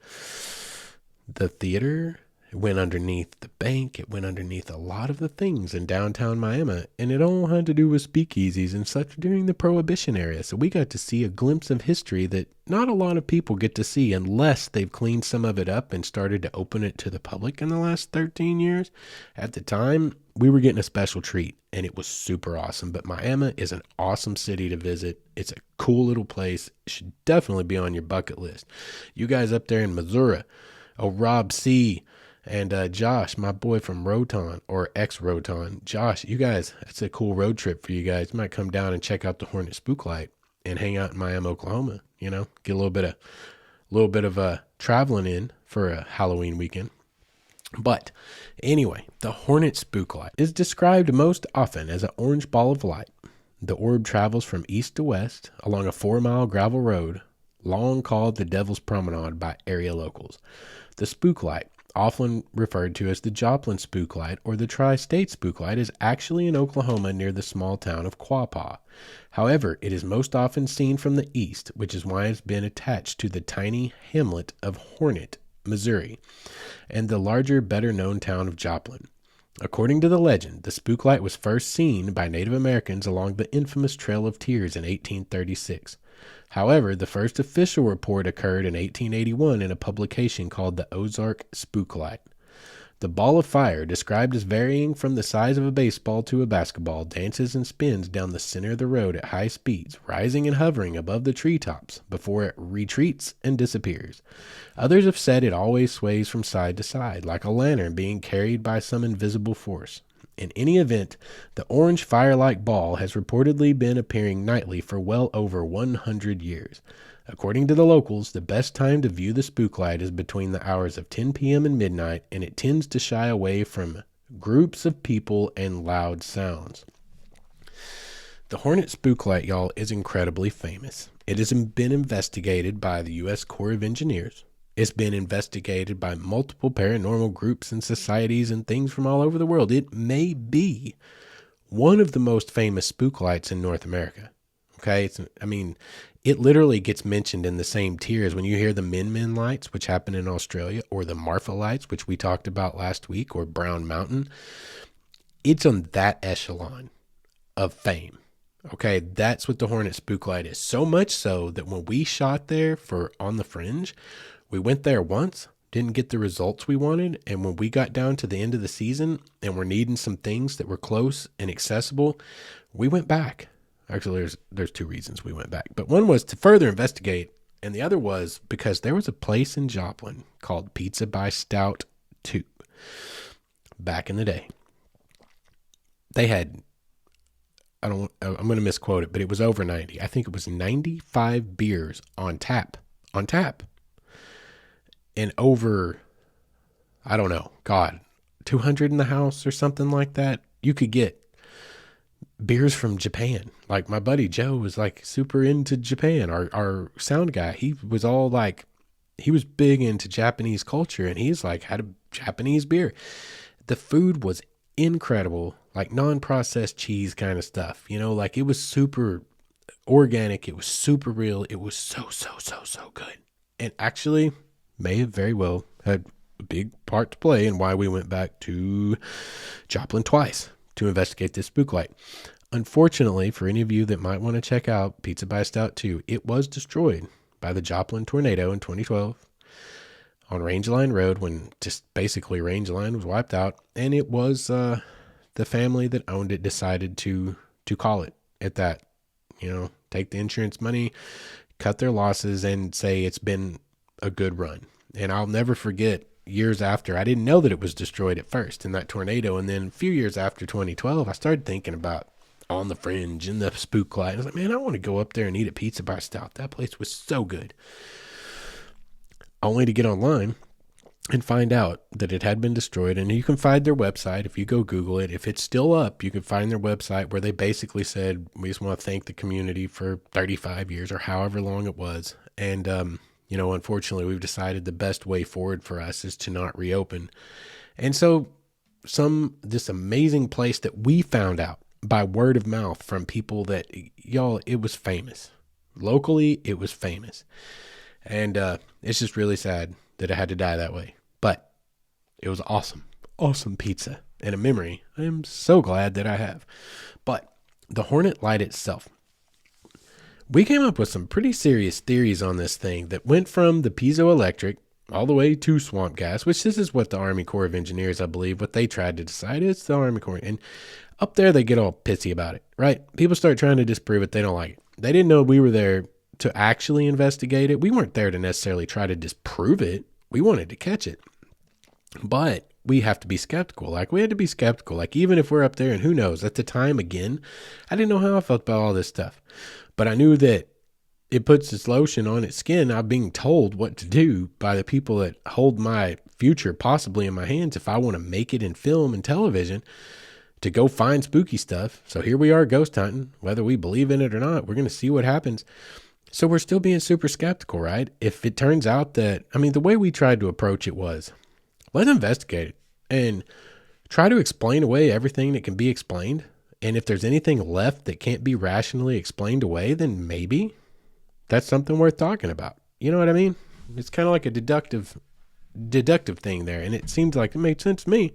A: the theater. It went underneath the bank. It went underneath a lot of the things in downtown Miami. And it all had to do with speakeasies and such during the Prohibition era. So we got to see a glimpse of history that not a lot of people get to see unless they've cleaned some of it up and started to open it to the public in the last 13 years. At the time, we were getting a special treat and it was super awesome. But Miami is an awesome city to visit. It's a cool little place. It should definitely be on your bucket list. You guys up there in Missouri, Rob C., and Josh, my boy from Roton or ex-Roton. Josh, you guys, it's a cool road trip for you guys. You might come down and check out the Hornet Spooklight and hang out in Miami, Oklahoma. You know, get a little bit of traveling in for a Halloween weekend. But anyway, the Hornet Spooklight is described most often as an orange ball of light. The orb travels from east to west along a 4-mile gravel road, long called the Devil's Promenade by area locals. The Spooklight, often referred to as the Joplin Spooklight or the Tri-State Spooklight, is actually in Oklahoma near the small town of Quapaw. However, it is most often seen from the east, which is why it's been attached to the tiny hamlet of Hornet Missouri, and the larger, better-known town of Joplin. According to the legend, the spook light was first seen by Native Americans along the infamous Trail of Tears in 1836. However, the first official report occurred in 1881 in a publication called the Ozark Spook Light. The ball of fire, described as varying from the size of a baseball to a basketball, dances and spins down the center of the road at high speeds, rising and hovering above the treetops before it retreats and disappears. Others have said it always sways from side to side, like a lantern being carried by some invisible force. In any event, the orange fire-like ball has reportedly been appearing nightly for well over 100 years. According to the locals, the best time to view the spook light is between the hours of 10 p.m. and midnight, and it tends to shy away from groups of people and loud sounds. The Hornet spook light, y'all, is incredibly famous. It has been investigated by the U.S. Corps of Engineers. It's been investigated by multiple paranormal groups and societies and things from all over the world. It may be one of the most famous spook lights in North America. Okay, it literally gets mentioned in the same tiers when you hear the Min lights, which happen in Australia, or the Marfa lights, which we talked about last week, or Brown Mountain. It's on that echelon of fame. Okay, that's what the Hornet spook light is. So much so that when we shot there for On the Fringe, we went there once, didn't get the results we wanted, and when we got down to the end of the season and we're needing some things that were close and accessible, we went back. Actually, there's two reasons we went back. But one was to further investigate, and the other was because there was a place in Joplin called Pizza by Stout 2 back in the day. They had, I'm going to misquote it, but it was over 90. I think it was 95 beers on tap. And over, 200 in the house or something like that. You could get beers from Japan. Like my buddy Joe was like super into Japan. Our sound guy, he was big into Japanese culture, and he's like had a Japanese beer. The food was incredible, like non-processed cheese kind of stuff, like it was super organic. It was super real. It was so good. And actually may have very well had a big part to play in why we went back to Joplin twice to investigate this spook light. Unfortunately, for any of you that might want to check out Pizza by Stout 2, it was destroyed by the Joplin tornado in 2012 on Rangeline Road when just basically Rangeline was wiped out. And it was the family that owned it decided to call it at that, take the insurance money, cut their losses, and say it's been a good run. And I'll never forget, years after, I didn't know that it was destroyed at first in that tornado. And then a few years after 2012, I started thinking about On the Fringe and the spook light. I was like, man, I want to go up there and eat a Pizza by Stout. That place was so good. Only to get online and find out that it had been destroyed. And you can find their website if you go Google it. If it's still up, you can find their website where they basically said, we just want to thank the community for 35 years or however long it was. And, unfortunately, we've decided the best way forward for us is to not reopen. And so this amazing place that we found out by word of mouth from people that, it was famous. Locally, it was famous. And it's just really sad that it had to die that way. But it was awesome pizza and a memory I am so glad that I have. But the Hornet light itself, we came up with some pretty serious theories on this thing that went from the piezoelectric all the way to swamp gas, which this is what the Army Corps of Engineers, I believe, what they tried to decide. It's the Army Corps. And up there, they get all pissy about it, right? People start trying to disprove it. They don't like it. They didn't know we were there to actually investigate it. We weren't there to necessarily try to disprove it. We wanted to catch it. But we have to be skeptical. Like, we had to be skeptical. Like, even if we're up there, and who knows, at the time, again, I didn't know how I felt about all this stuff. But I knew that it puts its lotion on its skin. I'm being told what to do by the people that hold my future possibly in my hands if I want to make it in film and television, to go find spooky stuff. So here we are ghost hunting, whether we believe in it or not. We're going to see what happens. So we're still being super skeptical, right? If it turns out that, the way we tried to approach it was, let's investigate it and try to explain away everything that can be explained. And if there's anything left that can't be rationally explained away, then maybe that's something worth talking about. You know what I mean? It's kind of like a deductive deductive thing there, and it seemed like it made sense to me.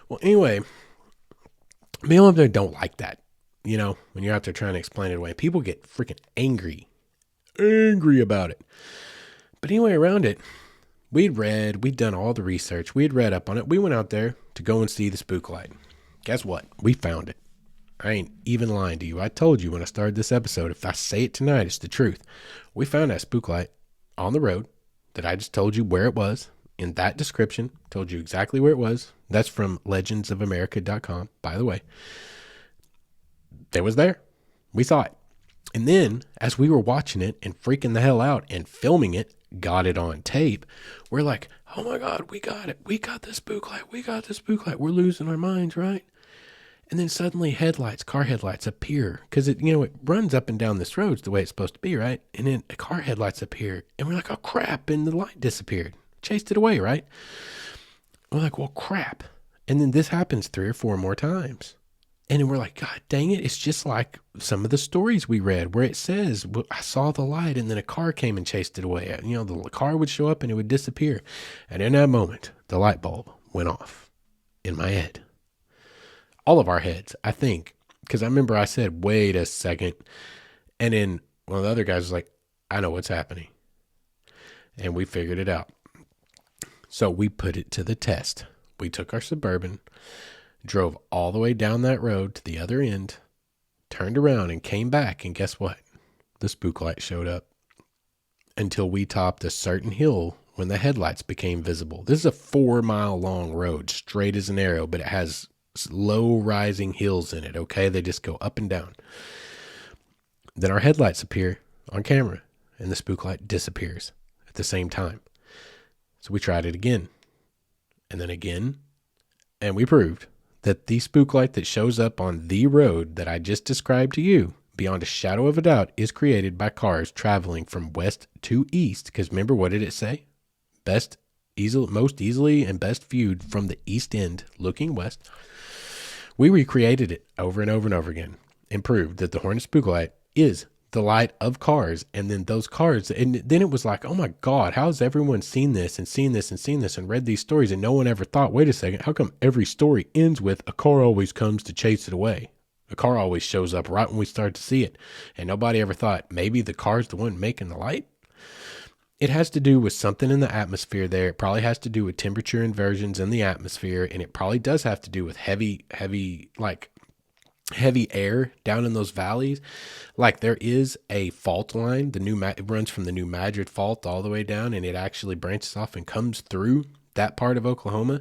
A: Well, anyway, people up there don't like that. You know, when you're out there trying to explain it away, people get freaking angry about it. But anyway, around it, we'd done all the research. We had read up on it. We went out there to go and see the spook light. Guess what? We found it. I ain't even lying to you. I told you when I started this episode, if I say it tonight, it's the truth. We found that spook light on the road that I just told you where it was in that description. Told you exactly where it was. That's from legendsofamerica.com, by the way. It was there. We saw it. And then as we were watching it and freaking the hell out and filming it, got it on tape, we're like, oh my God, we got it. We got the spook light. We got the spook light. We're losing our minds, right? And then suddenly car headlights appear because it runs up and down this road the way it's supposed to be, right? And then car headlights appear and we're like, oh crap. And the light disappeared, chased it away, right? We're like, well, crap. And then this happens 3 or 4 more times. And then we're like, God dang it. It's just like some of the stories we read where it says, well, I saw the light and then a car came and chased it away. The car would show up and it would disappear. And in that moment, the light bulb went off in my head. All of our heads, I think, because I remember I said, wait a second. And then one of the other guys was like, I know what's happening. And we figured it out. So we put it to the test. We took our Suburban, drove all the way down that road to the other end, turned around and came back. And guess what? The spook light showed up until we topped a certain hill when the headlights became visible. This is a 4-mile long road, straight as an arrow, but it has low rising hills in it. Okay. They just go up and down. Then our headlights appear on camera and the spook light disappears at the same time. So we tried it again and then again. And we proved that the spook light that shows up on the road that I just described to you, beyond a shadow of a doubt, is created by cars traveling from west to east. Because remember, what did it say? Most easily and best viewed from the east end looking west. We recreated it over and over and over again and proved that the Hornet spook light is the light of cars. And then those cars, and then it was like, oh my God, how has everyone seen this and seen this and seen this and read these stories? And no one ever thought, wait a second, how come every story ends with a car always comes to chase it away? A car always shows up right when we start to see it. And nobody ever thought maybe the car's the one making the light. It has to do with something in the atmosphere there. It probably has to do with temperature inversions in the atmosphere. And it probably does have to do with heavy air down in those valleys. Like there is a fault line. It runs from the New Madrid Fault all the way down, and it actually branches off and comes through that part of Oklahoma.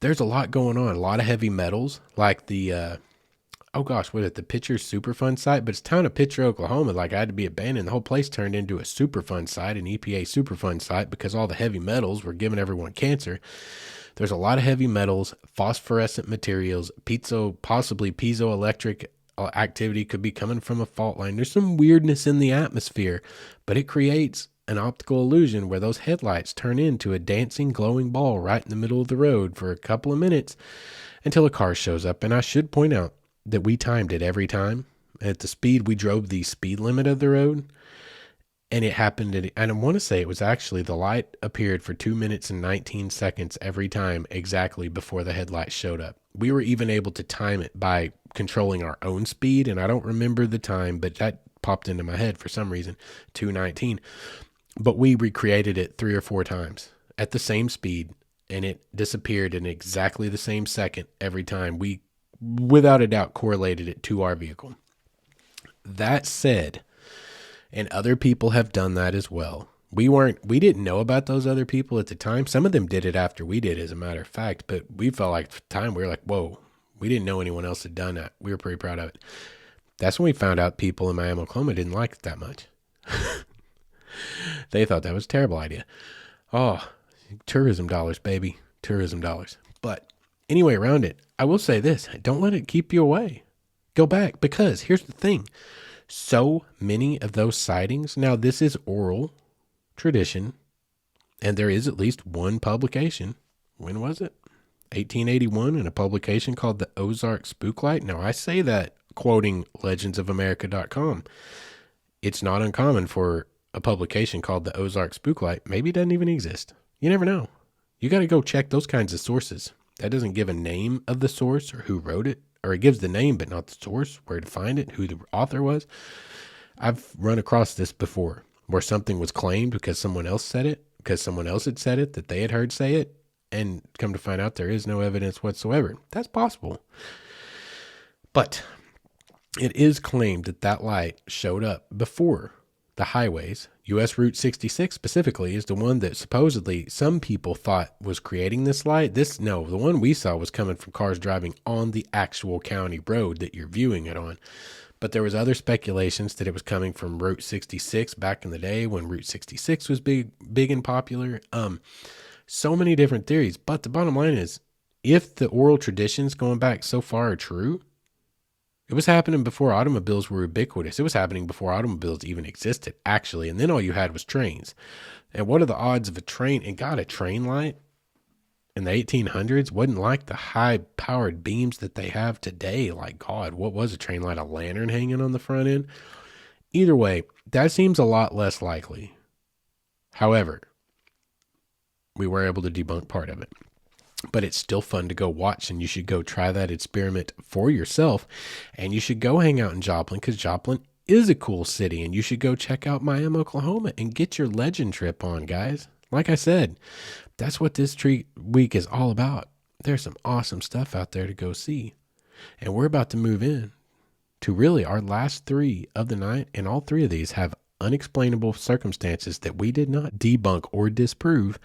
A: There's a lot going on, a lot of heavy metals, like the the Pitcher Superfund site, but it's town of Pitcher, Oklahoma. Like I had to be abandoned. The whole place turned into a Superfund site, an EPA Superfund site, because all the heavy metals were giving everyone cancer. There's a lot of heavy metals, phosphorescent materials, possibly piezoelectric activity could be coming from a fault line. There's some weirdness in the atmosphere, but it creates an optical illusion where those headlights turn into a dancing, glowing ball right in the middle of the road for a couple of minutes until a car shows up. And I should point out that we timed it every time. At the speed, we drove the speed limit of the road. And it happened, and I want to say it was actually the light appeared for 2 minutes and 19 seconds every time exactly before the headlight showed up. We were even able to time it by controlling our own speed, and I don't remember the time, but that popped into my head for some reason, 2:19. But we recreated it 3 or 4 times at the same speed, and it disappeared in exactly the same second every time. We, without a doubt, correlated it to our vehicle. That said, and other people have done that as well. We didn't know about those other people at the time. Some of them did it after we did, as a matter of fact, but we felt like at the time we were like, whoa, we didn't know anyone else had done that. We were pretty proud of it. That's when we found out people in Miami, Oklahoma didn't like it that much. They thought that was a terrible idea. Oh, tourism dollars, baby. Tourism dollars. But anyway, around it, I will say this. Don't let it keep you away. Go back, because here's the thing. So many of those sightings, now this is oral tradition, and there is at least one publication. When was it? 1881, in a publication called the Ozark Spooklight. Now I say that quoting legendsofamerica.com. It's not uncommon for a publication called the Ozark Spooklight. Maybe it doesn't even exist. You never know. You got to go check those kinds of sources. That doesn't give a name of the source or who wrote it, or it gives the name but not the source, where to find it, who the author was. I've run across this before, where something was claimed because someone else said it, because someone else had said it, that they had heard say it, and come to find out there is no evidence whatsoever. That's possible. But it is claimed that that light showed up before the highways. U.S. Route 66 specifically is the one that supposedly some people thought was creating this light. The one we saw was coming from cars driving on the actual county road that you're viewing it on. But there was other speculations that it was coming from Route 66 back in the day when Route 66 was big and popular. So many different theories. But the bottom line is, if the oral traditions going back so far are true, it was happening before automobiles were ubiquitous. It was happening before automobiles even existed, actually. And then all you had was trains. And what are the odds of a train? And God, a train light in the 1800s wasn't like the high-powered beams that they have today. Like, God, what was a train light? A lantern hanging on the front end? Either way, that seems a lot less likely. However, we were able to debunk part of it. But it's still fun to go watch, and you should go try that experiment for yourself. And you should go hang out in Joplin, because Joplin is a cool city, and you should go check out Miami, Oklahoma, and get your legend trip on, guys. Like I said, that's what this week is all about. There's some awesome stuff out there to go see. And we're about to move in to really our last 3 of the night, and all 3 of these have unexplainable circumstances that we did not debunk or disprove,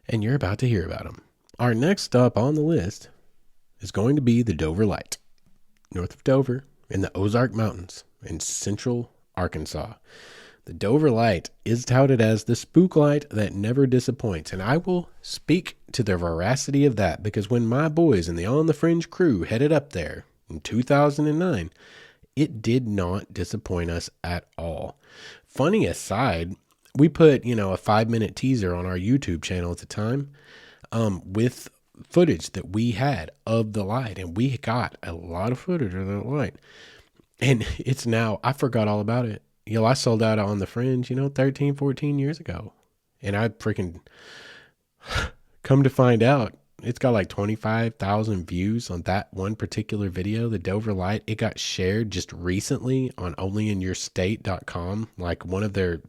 A: and you're about to hear about them. Our next stop on the list is going to be the Dover Light, north of Dover in the Ozark Mountains in central Arkansas. The Dover Light is touted as the spook light that never disappoints, and I will speak to the veracity of that, because when my boys and the On the Fringe crew headed up there in 2009, it did not disappoint us at all. Funny aside, we put, a 5-minute teaser on our YouTube channel at the time, with footage that we had of the light, and we got a lot of footage of that light, and it's now, I forgot all about it. I sold out on the Fringe, 13, 14 years ago, and I freaking come to find out it's got like 25,000 views on that one particular video, the Dover Light. It got shared just recently on onlyinyourstate.com. Like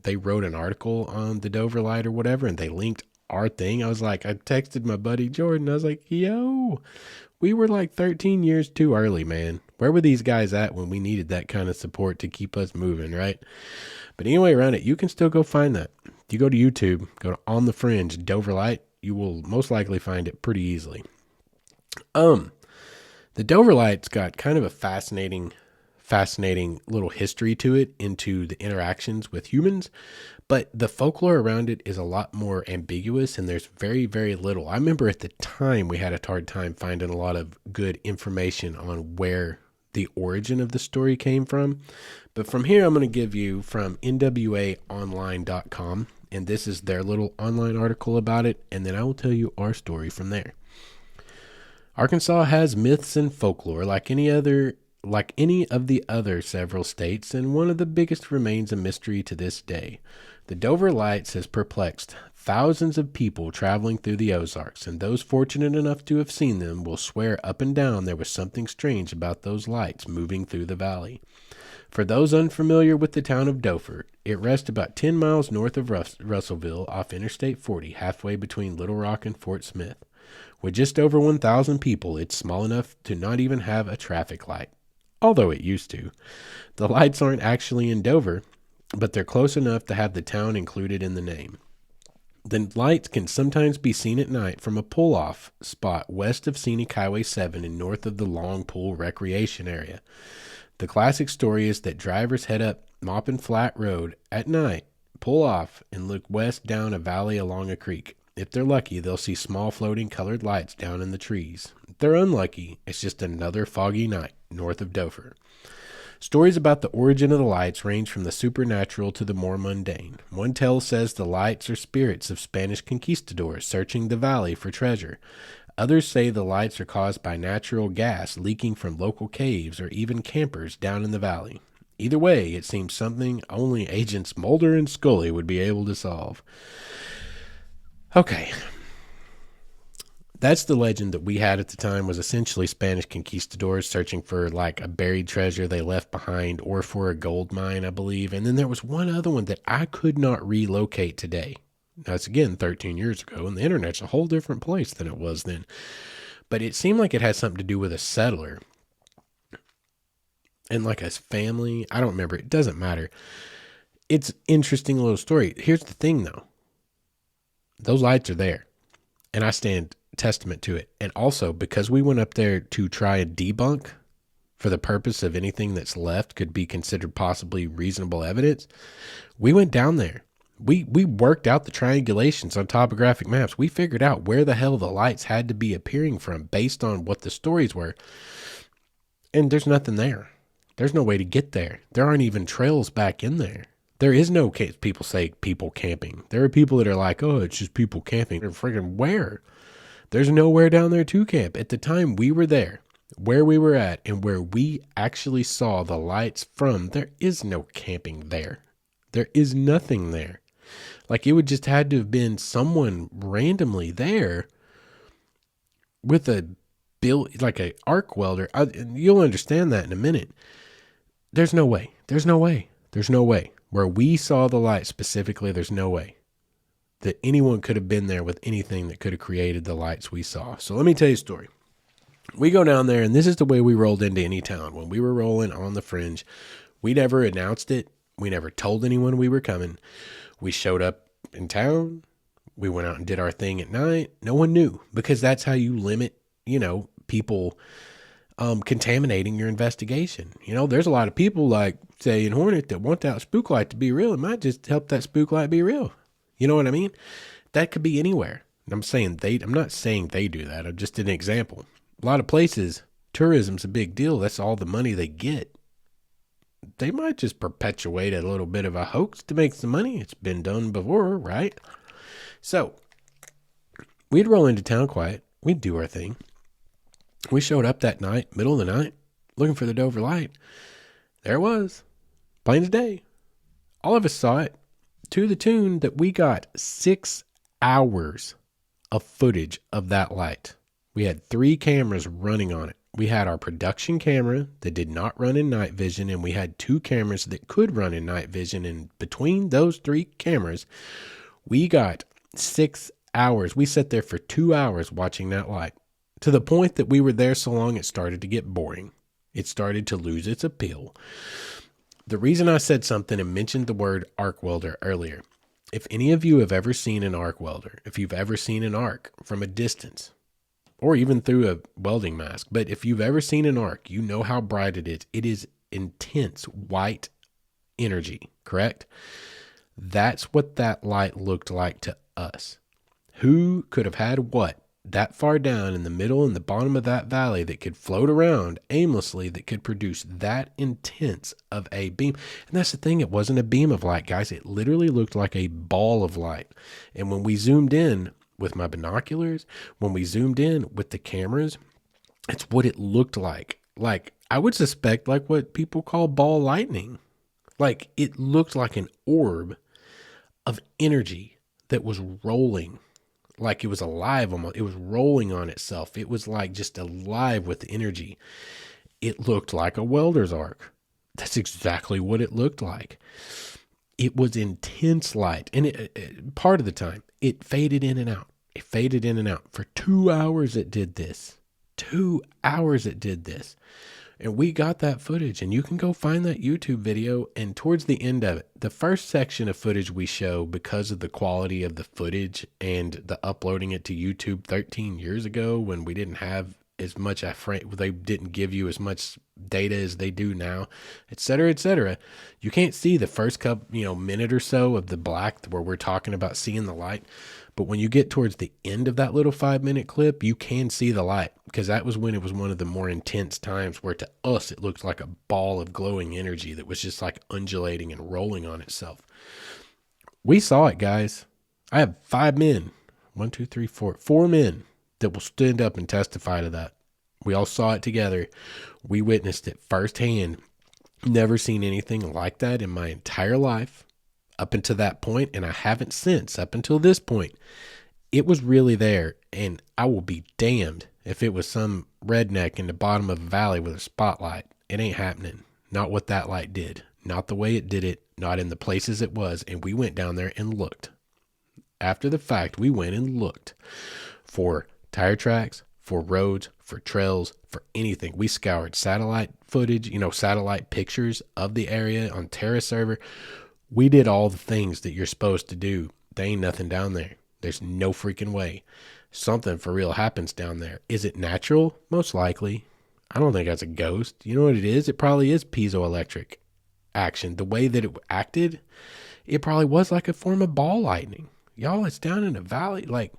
A: they wrote an article on the Dover Light or whatever, and they linked our thing. I texted my buddy Jordan. I was like, yo, we were like 13 years too early, man. Where were these guys at when we needed that kind of support to keep us moving, right? But anyway, around it, you can still go find that. If you go to YouTube, go to On the Fringe, Dover Light, you will most likely find it pretty easily. The Dover Light's got kind of a fascinating little history to it into the interactions with humans, but the folklore around it is a lot more ambiguous, and there's very, very little. I remember at the time we had a hard time finding a lot of good information on where the origin of the story came from. But from here, I'm going to give you from nwaonline.com, and this is their little online article about it, and then I will tell you our story from there. Arkansas has myths and folklore like any of the other several states, and one of the biggest remains a mystery to this day. The Dover Lights has perplexed thousands of people traveling through the Ozarks, and those fortunate enough to have seen them will swear up and down there was something strange about those lights moving through the valley. For those unfamiliar with the town of Dover, it rests about 10 miles north of Russellville off Interstate 40, halfway between Little Rock and Fort Smith. With just over 1,000 people, it's small enough to not even have a traffic light. Although it used to. The lights aren't actually in Dover, but they're close enough to have the town included in the name. The lights can sometimes be seen at night from a pull-off spot west of Scenic Highway 7 and north of the Long Pool Recreation Area. The classic story is that drivers head up Maupin Flat Road at night, pull off, and look west down a valley along a creek. If they're lucky, they'll see small floating colored lights down in the trees. If they're unlucky, it's just another foggy night north of Dover. Stories about the origin of the lights range from the supernatural to the more mundane. One tale says the lights are spirits of Spanish conquistadors searching the valley for treasure. Others say the lights are caused by natural gas leaking from local caves or even campers down in the valley. Either way, it seems something only Agents Mulder and Scully would be able to solve. Okay, That's the legend that we had at the time, was essentially Spanish conquistadors searching for like a buried treasure they left behind, or for a gold mine, I believe. And then there was one other one that I could not relocate today. That's again 13 years ago, and the internet's a whole different place than it was then. But it seemed like it had something to do with a settler and like his family. I don't remember. It doesn't matter. It's an interesting little story. Here's the thing though. Those lights are there, and I stand testament to it. And also, because we went up there to try and debunk for the purpose of anything that's left could be considered possibly reasonable evidence, we went down there. We worked out the triangulations on topographic maps. We figured out where the hell the lights had to be appearing from based on what the stories were. And there's nothing there. There's no way to get there. There aren't even trails back in there. There is no case. People say people camping. There are people that are like, oh, it's just people camping. They're freaking where? There's nowhere down there to camp. At the time we were there, where we were at, and where we actually saw the lights from, there is no camping there. There is nothing there. Like, it would just had to have been someone randomly there with a build, like a arc welder. You'll understand that in a minute. There's no way. There's no way. There's no way. Where we saw the light specifically, there's no way that anyone could have been there with anything that could have created the lights we saw. So let me tell you a story. We go down there, and this is the way we rolled into any town. When we were rolling on the Fringe, we never announced it. We never told anyone we were coming. We showed up in town. We went out and did our thing at night. No one knew, because that's how you limit, people contaminating your investigation. There's a lot of people like, say, in Hornet that want that spook light to be real. It might just help that spook light be real. You know what I mean? That could be anywhere. I'm not saying they do that. I'm just an example. A lot of places, tourism's a big deal. That's all the money they get. They might just perpetuate a little bit of a hoax to make some money. It's been done before, right? So we'd roll into town quiet. We'd do our thing. We showed up that night, middle of the night, looking for the Dover light. There it was, plain as day. All of us saw it, to the tune that we got 6 hours of footage of that light. We had 3 cameras running on it. We had our production camera that did not run in night vision, and we had 2 cameras that could run in night vision. And between those 3 cameras, we got 6 hours. We sat there for 2 hours watching that light, to the point that we were there so long it started to get boring. It started to lose its appeal. The reason I said something and mentioned the word arc welder earlier, if any of you have ever seen an arc welder, if you've ever seen an arc from a distance, or even through a welding mask, but if you've ever seen an arc, you know how bright it is. It is intense white energy, correct? That's what that light looked like to us. Who could have had what that far down in the middle and the bottom of that valley that could float around aimlessly, that could produce that intense of a beam? And that's the thing. It wasn't a beam of light, guys. It literally looked like a ball of light. And when we zoomed in with my binoculars, when we zoomed in with the cameras, it's what it looked like. Like, I would suspect like what people call ball lightning. Like, it looked like an orb of energy that was rolling, like it was alive almost. It was rolling on itself. It was like just alive with energy. It looked like a welder's arc. That's exactly what it looked like. It was intense light. And part of the time, it faded in and out. It faded in and out. For 2 hours it did this. 2 hours it did this. And we got that footage, and you can go find that YouTube video. And towards the end of it, the first section of footage we show, because of the quality of the footage and the uploading it to YouTube 13 years ago, when we didn't have as much, they didn't give you as much data as they do now, et cetera, you can't see the first minute or so of the black where we're talking about seeing the light. But when you get towards the end of that little 5-minute clip, you can see the light, because that was when it was one of the more intense times where to us it looked like a ball of glowing energy that was just like undulating and rolling on itself. We saw it, guys. I have 5 men, 1, 2, 3, 4, 4 men that will stand up and testify to that. We all saw it together. We witnessed it firsthand. Never seen anything like that in my entire life up until that point, and I haven't since, up until this point. It was really there, and I will be damned if it was some redneck in the bottom of a valley with a spotlight. It ain't happening. Not what that light did. Not the way it did it. Not in the places it was. And we went down there and looked. After the fact, we went and looked for tire tracks, for roads, for trails, for anything. We scoured satellite footage, satellite pictures of the area on Terra server. We did all the things that you're supposed to do. There ain't nothing down there. There's no freaking way. Something for real happens down there. Is it natural? Most likely. I don't think that's a ghost. You know what it is? It probably is piezoelectric action. The way that it acted, it probably was like a form of ball lightning. Y'all, it's down in a valley, like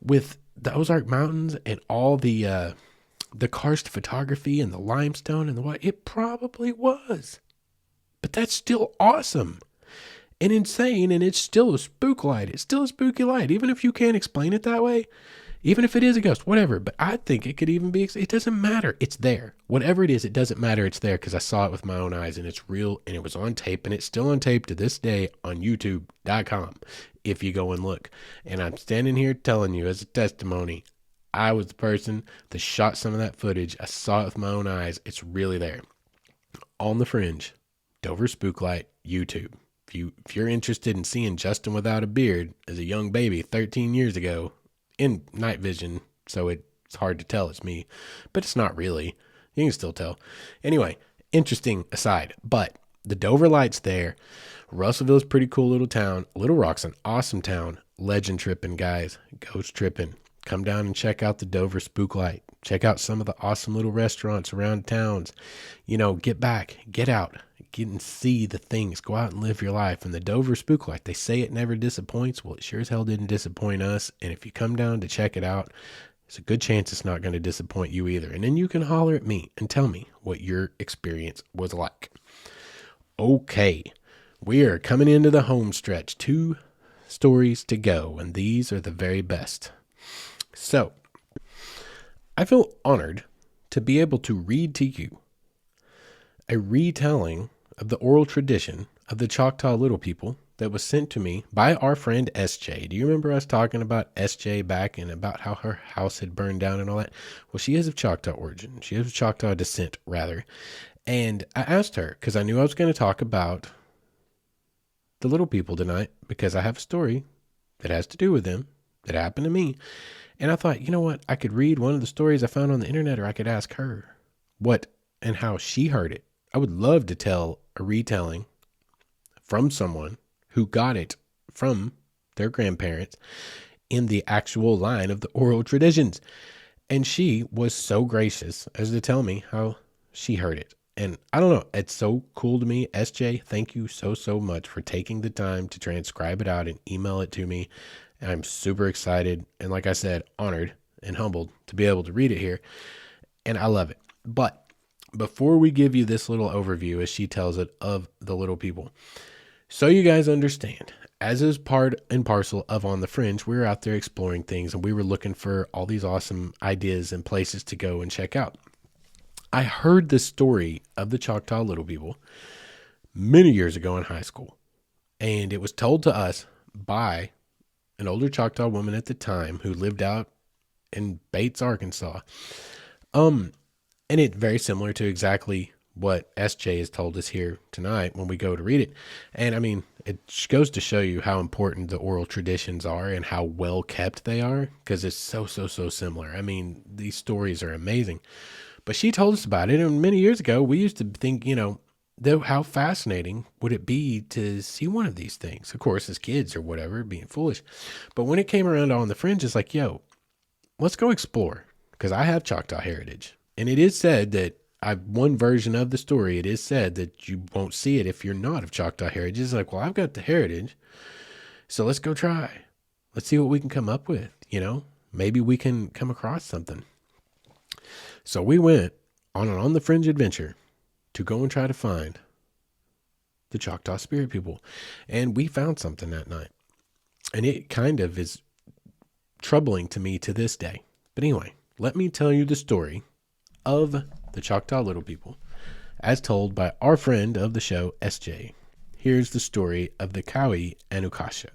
A: with the Ozark Mountains and all the karst photography and the limestone and the what. It probably was. But that's still awesome and insane, and it's still a spook light. It's still a spooky light, even if you can't explain it that way, even if it is a ghost, whatever. But I think it could even be, it doesn't matter. It's there. Whatever it is, it doesn't matter. It's there because I saw it with my own eyes, and it's real, and it was on tape, and it's still on tape to this day on youtube.com if you go and look. And I'm standing here telling you as a testimony, I was the person that shot some of that footage. I saw it with my own eyes. It's really there. On the Fringe, Dover Spooklight, YouTube. If you're interested in seeing Justin without a beard as a young baby 13 years ago in night vision, so it's hard to tell it's me, but it's not really. You can still tell. Anyway, interesting aside, but the Dover Light's there. Russellville's a pretty cool little town. Little Rock's an awesome town. Legend tripping, guys. Ghost tripping. Come down and check out the Dover Spooklight. Check out some of the awesome little restaurants around towns. Get back, get out, get and see the things. Go out and live your life. And the Dover Spooklight, they say it never disappoints. Well, it sure as hell didn't disappoint us. And if you come down to check it out, there's a good chance it's not going to disappoint you either. And then you can holler at me and tell me what your experience was like. Okay, we are coming into the home stretch. 2 stories to go, and these are the very best. So, I feel honored to be able to read to you a retelling of the oral tradition of the Choctaw Little People that was sent to me by our friend SJ. Do you remember us talking about SJ back and about how her house had burned down and all that? Well, she is of Choctaw origin. She is of Choctaw descent, rather. And I asked her, because I knew I was going to talk about the little people tonight, because I have a story that has to do with them that happened to me. And I thought, you know what? I could read one of the stories I found on the internet, or I could ask her what and how she heard it. I would love to tell a retelling from someone who got it from their grandparents in the actual line of the oral traditions. And she was so gracious as to tell me how she heard it. And I don't know, it's so cool to me. SJ, thank you so, so much for taking the time to transcribe it out and email it to me. And I'm super excited. And like I said, honored and humbled to be able to read it here. And I love it. But before we give you this little overview, as she tells it, of the little people, so you guys understand, as is part and parcel of On the Fringe, we were out there exploring things, and we were looking for all these awesome ideas and places to go and check out. I heard the story of the Choctaw Little People many years ago in high school, and it was told to us by an older Choctaw woman at the time who lived out in Bates, Arkansas. And it's very similar to exactly what SJ has told us here tonight when we go to read it. And I mean, it goes to show you how important the oral traditions are and how well kept they are, because it's so similar. I mean, these stories are amazing. But she told us about it, and many years ago, we used to think, though, how fascinating would it be to see one of these things? Of course, as kids or whatever, being foolish. But when it came around to On the Fringe, it's like, yo, let's go explore, because I have Choctaw heritage. And it is said that one version of the story, it is said that you won't see it if you're not of Choctaw heritage. It's like, well, I've got the heritage, so let's go try. Let's see what we can come up with, Maybe we can come across something. So we went on an On the Fringe adventure to go and try to find the Choctaw spirit people. And we found something that night. And it kind of is troubling to me to this day. But anyway, let me tell you the story of the Choctaw Little People as told by our friend of the show, SJ. Here's the story of the Cowie and Ukasha.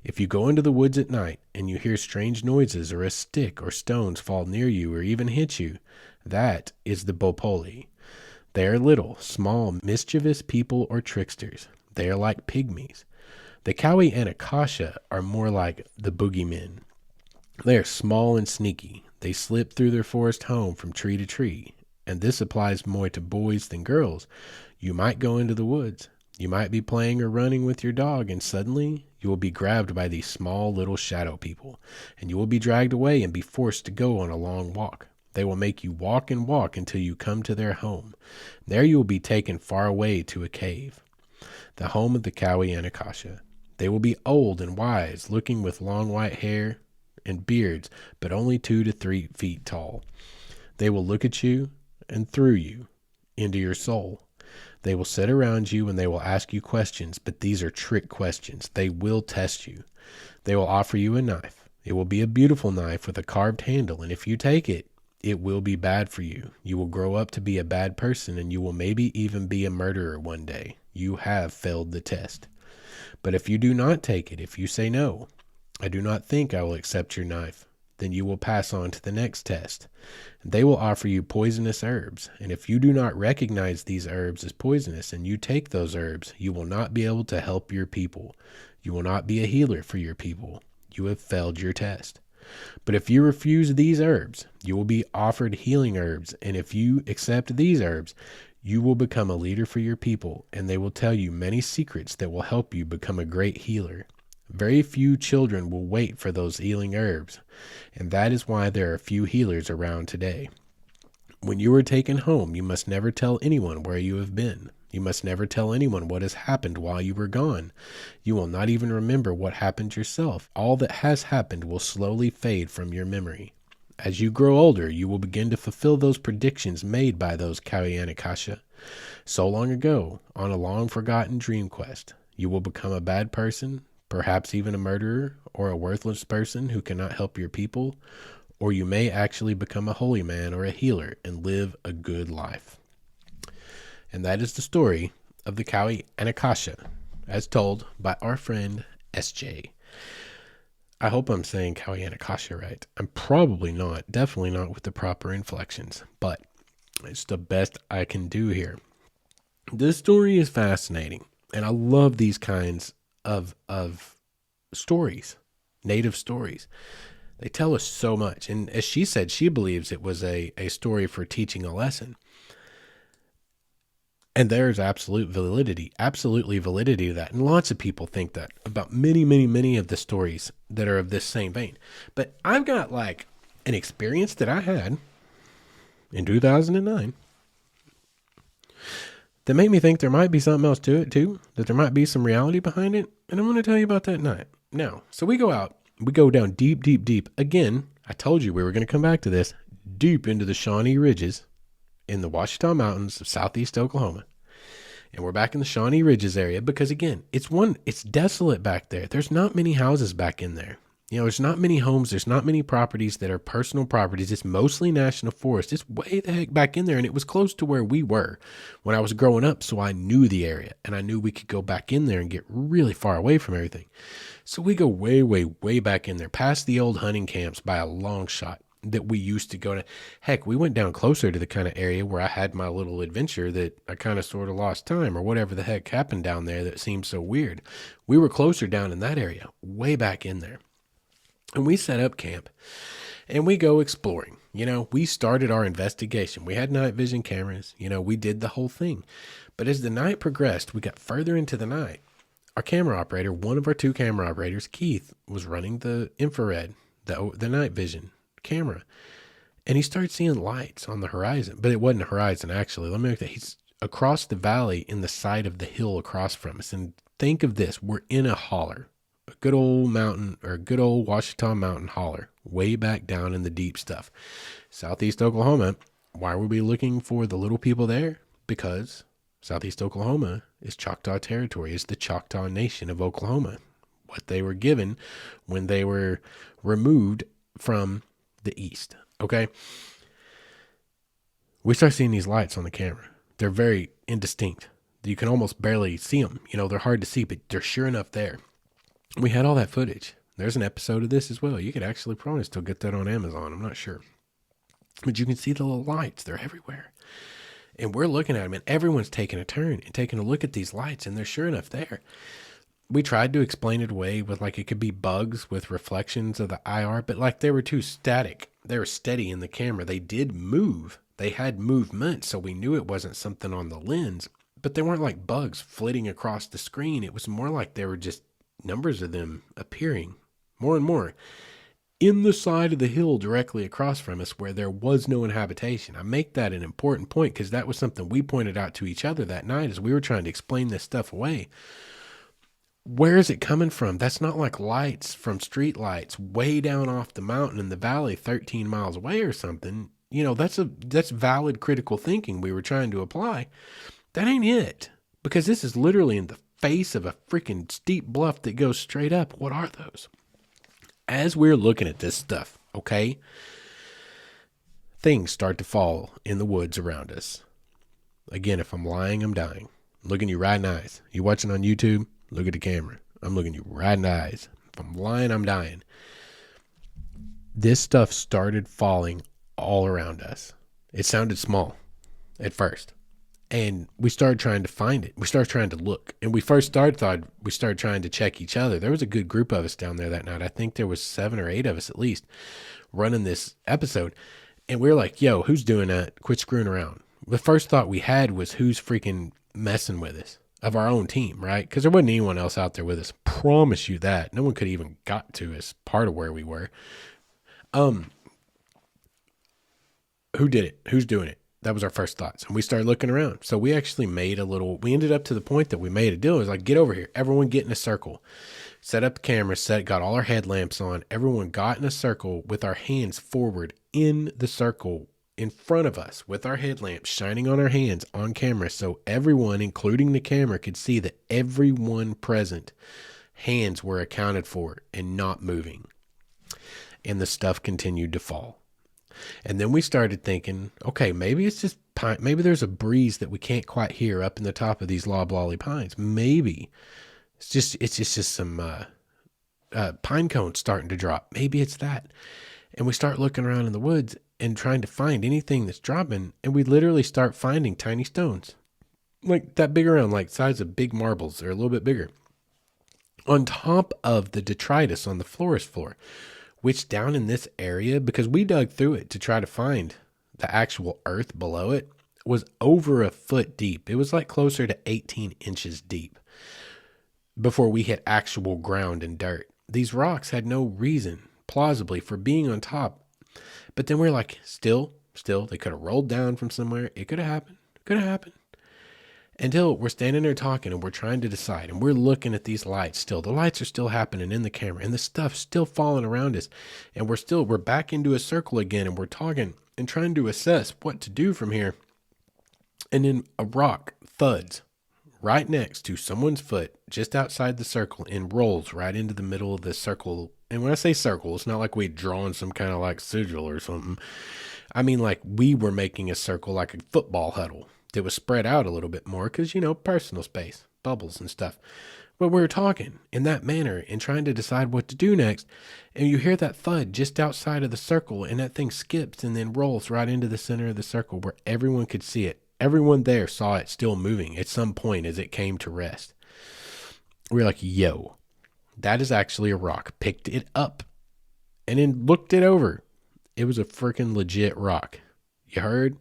A: If you go into the woods at night and you hear strange noises or a stick or stones fall near you or even hit you, that is the Bopoli. They are little, small, mischievous people or tricksters. They are like pygmies. The Cowie and Akasha are more like the boogeymen. They are small and sneaky. They slip through their forest home from tree to tree, and this applies more to boys than girls. You might go into the woods. You might be playing or running with your dog, and suddenly you will be grabbed by these small little shadow people, and you will be dragged away and be forced to go on a long walk. They will make you walk and walk until you come to their home. There you will be taken far away to a cave, the home of the Cowie and Akasha. They will be old and wise, looking with long white hair and beards, but only 2 to 3 feet tall. They will look at you and through you, into your soul. They will sit around you and they will ask you questions, but these are trick questions. They will test you. They will offer you a knife. It will be a beautiful knife with a carved handle, and if you take it, it will be bad for you. You will grow up to be a bad person, and you will maybe even be a murderer one day. You have failed the test. But if you do not take it, if you say no, I do not think I will accept your knife, then you will pass on to the next test. They will offer you poisonous herbs, and if you do not recognize these herbs as poisonous and you take those herbs, you will not be able to help your people. You will not be a healer for your people. You have failed your test. But if you refuse these herbs, you will be offered healing herbs, and if you accept these herbs, you will become a leader for your people, and they will tell you many secrets that will help you become a great healer. Very few children will wait for those healing herbs, and that is why there are few healers around today. When you are taken home, you must never tell anyone where you have been. You must never tell anyone what has happened while you were gone. You will not even remember what happened yourself. All that has happened will slowly fade from your memory. As you grow older, you will begin to fulfill those predictions made by those Cowie and Akasha so long ago on a long-forgotten dream quest. You will become a bad person, perhaps even a murderer or a worthless person who cannot help your people, or you may actually become a holy man or a healer and live a good life. And that is the story of the Cowie and Akasha, as told by our friend SJ. I hope I'm saying Cowie and Akasha right. I'm probably not, definitely not with the proper inflections, but it's the best I can do here. This story is fascinating, and I love these kinds of stories, native stories. They tell us so much. And as she said, she believes it was a story for teaching a lesson. And there's absolutely validity to that. And lots of people think that about many of the stories that are of this same vein. But I've got like an experience that I had in 2009 that made me think there might be something else to it too, that there might be some reality behind it. And I'm going to tell you about that night. Now, so we go out, we go down deep. Again, I told you we were going to come back to this, deep into the Shawnee Ridges in the Ouachita Mountains of southeast Oklahoma. And we're back in the Shawnee Ridges area because, again, it's desolate back there. There's not many houses back in there. You know, there's not many homes. There's not many properties that are personal properties. It's mostly national forest. It's way the heck back in there. And it was close to where we were when I was growing up. So I knew the area and I knew we could go back in there and get really far away from everything. So we go way back in there, past the old hunting camps by a long shot that we used to go to. Heck, we went down closer to the kind of area where I had my little adventure that I kind of sort of lost time or whatever the heck happened down there that seemed so weird. We were closer down in that area, way back in there. And we set up camp and we go exploring. You know, we started our investigation. We had night vision cameras. You know, we did the whole thing. But as the night progressed, we got further into the night. Our camera operator, one of our 2 camera operators, Keith, was running the infrared, the night vision camera. And he started seeing lights on the horizon. But it wasn't a horizon, actually. Let me make that. He's across the valley in the side of the hill across from us. And think of this. We're in a holler. A good old mountain or a good old Ouachita mountain holler way back down in the deep stuff. Southeast Oklahoma. Why were we looking for the little people there? Because Southeast Oklahoma is Choctaw territory. It's the Choctaw Nation of Oklahoma. What they were given when they were removed from the east. Okay. We start seeing these lights on the camera. They're very indistinct. You can almost barely see them. You know, they're hard to see, but they're sure enough there. We had all that footage. There's an episode of this as well. You could actually probably still get that on Amazon. I'm not sure. But you can see the little lights. They're everywhere. And we're looking at them, and everyone's taking a turn and taking a look at these lights, and they're sure enough there. We tried to explain it away with like it could be bugs with reflections of the IR, but like they were too static. They were steady in the camera. They did move. They had movement, so we knew it wasn't something on the lens, but they weren't like bugs flitting across the screen. It was more like they were just numbers of them appearing more and more in the side of the hill directly across from us where there was no inhabitation. I make that an important point because that was something we pointed out to each other that night as we were trying to explain this stuff away. Where is it coming from? That's not like lights from street lights way down off the mountain in the valley 13 miles away or something. You know, that's valid critical thinking we were trying to apply. That ain't it. Because this is literally in the face of a freaking steep bluff that goes straight up. What are those? As we're looking at this stuff, okay, things start to fall in the woods around us. Again, if I'm lying, I'm dying. I'm looking you right in the eyes. You watching on YouTube? Look at the camera. I'm looking you right in the eyes. If I'm lying, I'm dying. This stuff started falling all around us. It sounded small at first. And we started trying to find it. We started trying to look. And we started trying to check each other. There was a good group of us down there that night. I think there was 7 or 8 of us at least running this episode. And we were like, yo, who's doing that? Quit screwing around. The first thought we had was who's freaking messing with us of our own team, right? Because there wasn't anyone else out there with us. Promise you that. No one could even got to us, part of where we were. Who did it? Who's doing it? That was our first thoughts. And we started looking around. So we actually we ended up to the point that we made a deal. It was like, get over here. Everyone get in a circle. Set up the camera, got all our headlamps on. Everyone got in a circle with our hands forward in the circle in front of us with our headlamps shining on our hands on camera. So everyone, including the camera, could see that everyone present hands were accounted for and not moving. And the stuff continued to fall. And then we started thinking, okay, maybe it's just maybe there's a breeze that we can't quite hear up in the top of these loblolly pines. Maybe it's just some pine cones starting to drop. Maybe it's that. And we start looking around in the woods and trying to find anything that's dropping. And we literally start finding tiny stones, like that big around, like size of big marbles or a little bit bigger, on top of the detritus on the florist floor. Which down in this area, because we dug through it to try to find the actual earth below it, was over a foot deep. It was like closer to 18 inches deep before we hit actual ground and dirt. These rocks had no reason, plausibly, for being on top. But then we're like, still, they could have rolled down from somewhere. It could have happened. Until we're standing there talking and we're trying to decide and we're looking at these lights still. The lights are still happening in the camera and the stuff's still falling around us. And we're back into a circle again and we're talking and trying to assess what to do from here. And then a rock thuds right next to someone's foot just outside the circle and rolls right into the middle of the circle. And when I say circle, it's not like we'd drawn some kind of like sigil or something. I mean, like we were making a circle like a football huddle. That was spread out a little bit more because, personal space, bubbles and stuff. But we were talking in that manner and trying to decide what to do next. And you hear that thud just outside of the circle and that thing skips and then rolls right into the center of the circle where everyone could see it. Everyone there saw it still moving at some point as it came to rest. We were like, yo, that is actually a rock. Picked it up and then looked it over. It was a freaking legit rock. You heard?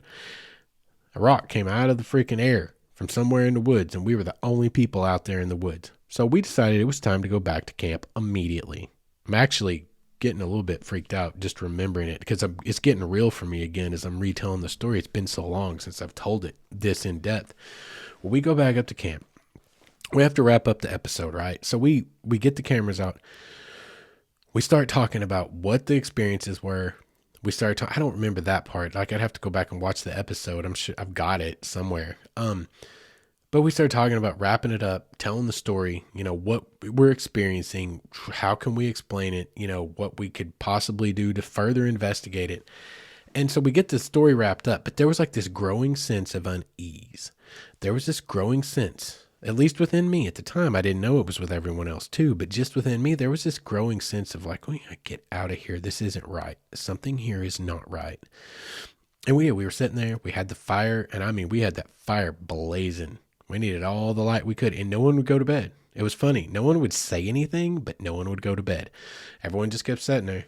A: A rock came out of the freaking air from somewhere in the woods, and we were the only people out there in the woods. So we decided it was time to go back to camp immediately. I'm actually getting a little bit freaked out just remembering it because it's getting real for me again as I'm retelling the story. It's been so long since I've told it this in depth. Well, we go back up to camp. We have to wrap up the episode, right? So we get the cameras out. We start talking about what the experiences were. We started talking, I don't remember that part. Like I'd have to go back and watch the episode. I'm sure I've got it somewhere. But we started talking about wrapping it up, telling the story, what we're experiencing, how can we explain it, what we could possibly do to further investigate it. And so we get the story wrapped up, but there was like this growing sense of unease. There was this growing sense At least within me at the time. I didn't know it was with everyone else too, but just within me, there was this growing sense of like, we gotta get out of here. This isn't right. Something here is not right. And we were sitting there, we had the fire, and I mean, we had that fire blazing. We needed all the light we could, and no one would go to bed. It was funny. No one would say anything, but no one would go to bed. Everyone just kept sitting there,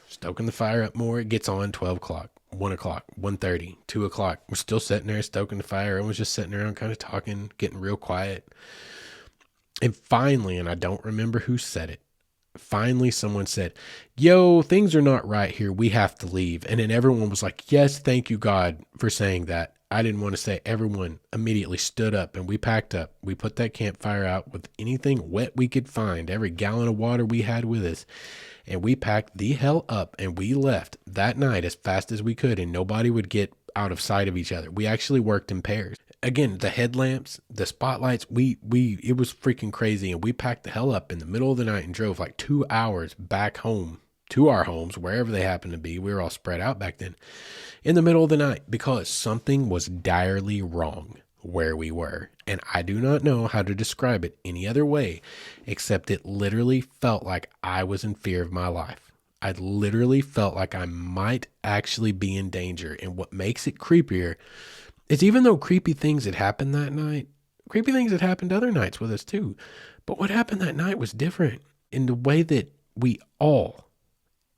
A: stoking the fire up more. It gets on 12 o'clock, 1 o'clock, 1:30, 2 o'clock. We're still sitting there stoking the fire. Everyone's just sitting around kind of talking, getting real quiet. And finally, and I don't remember who said it, finally someone said, yo, things are not right here. We have to leave. And then everyone was like, yes, thank you, God, for saying that. I didn't want to say. Everyone immediately stood up and we packed up. We put that campfire out with anything wet we could find, every gallon of water we had with us. And we packed the hell up and we left that night as fast as we could, and nobody would get out of sight of each other. We actually worked in pairs. Again, the headlamps, the spotlights, it was freaking crazy. And we packed the hell up in the middle of the night and drove like 2 hours back home to our homes, wherever they happened to be. We were all spread out back then, in the middle of the night, because something was direly wrong where we were. And I do not know how to describe it any other way, except it literally felt like I was in fear of my life. I literally felt like I might actually be in danger. And what makes it creepier is, even though creepy things had happened that night, creepy things had happened other nights with us too. But what happened that night was different in the way that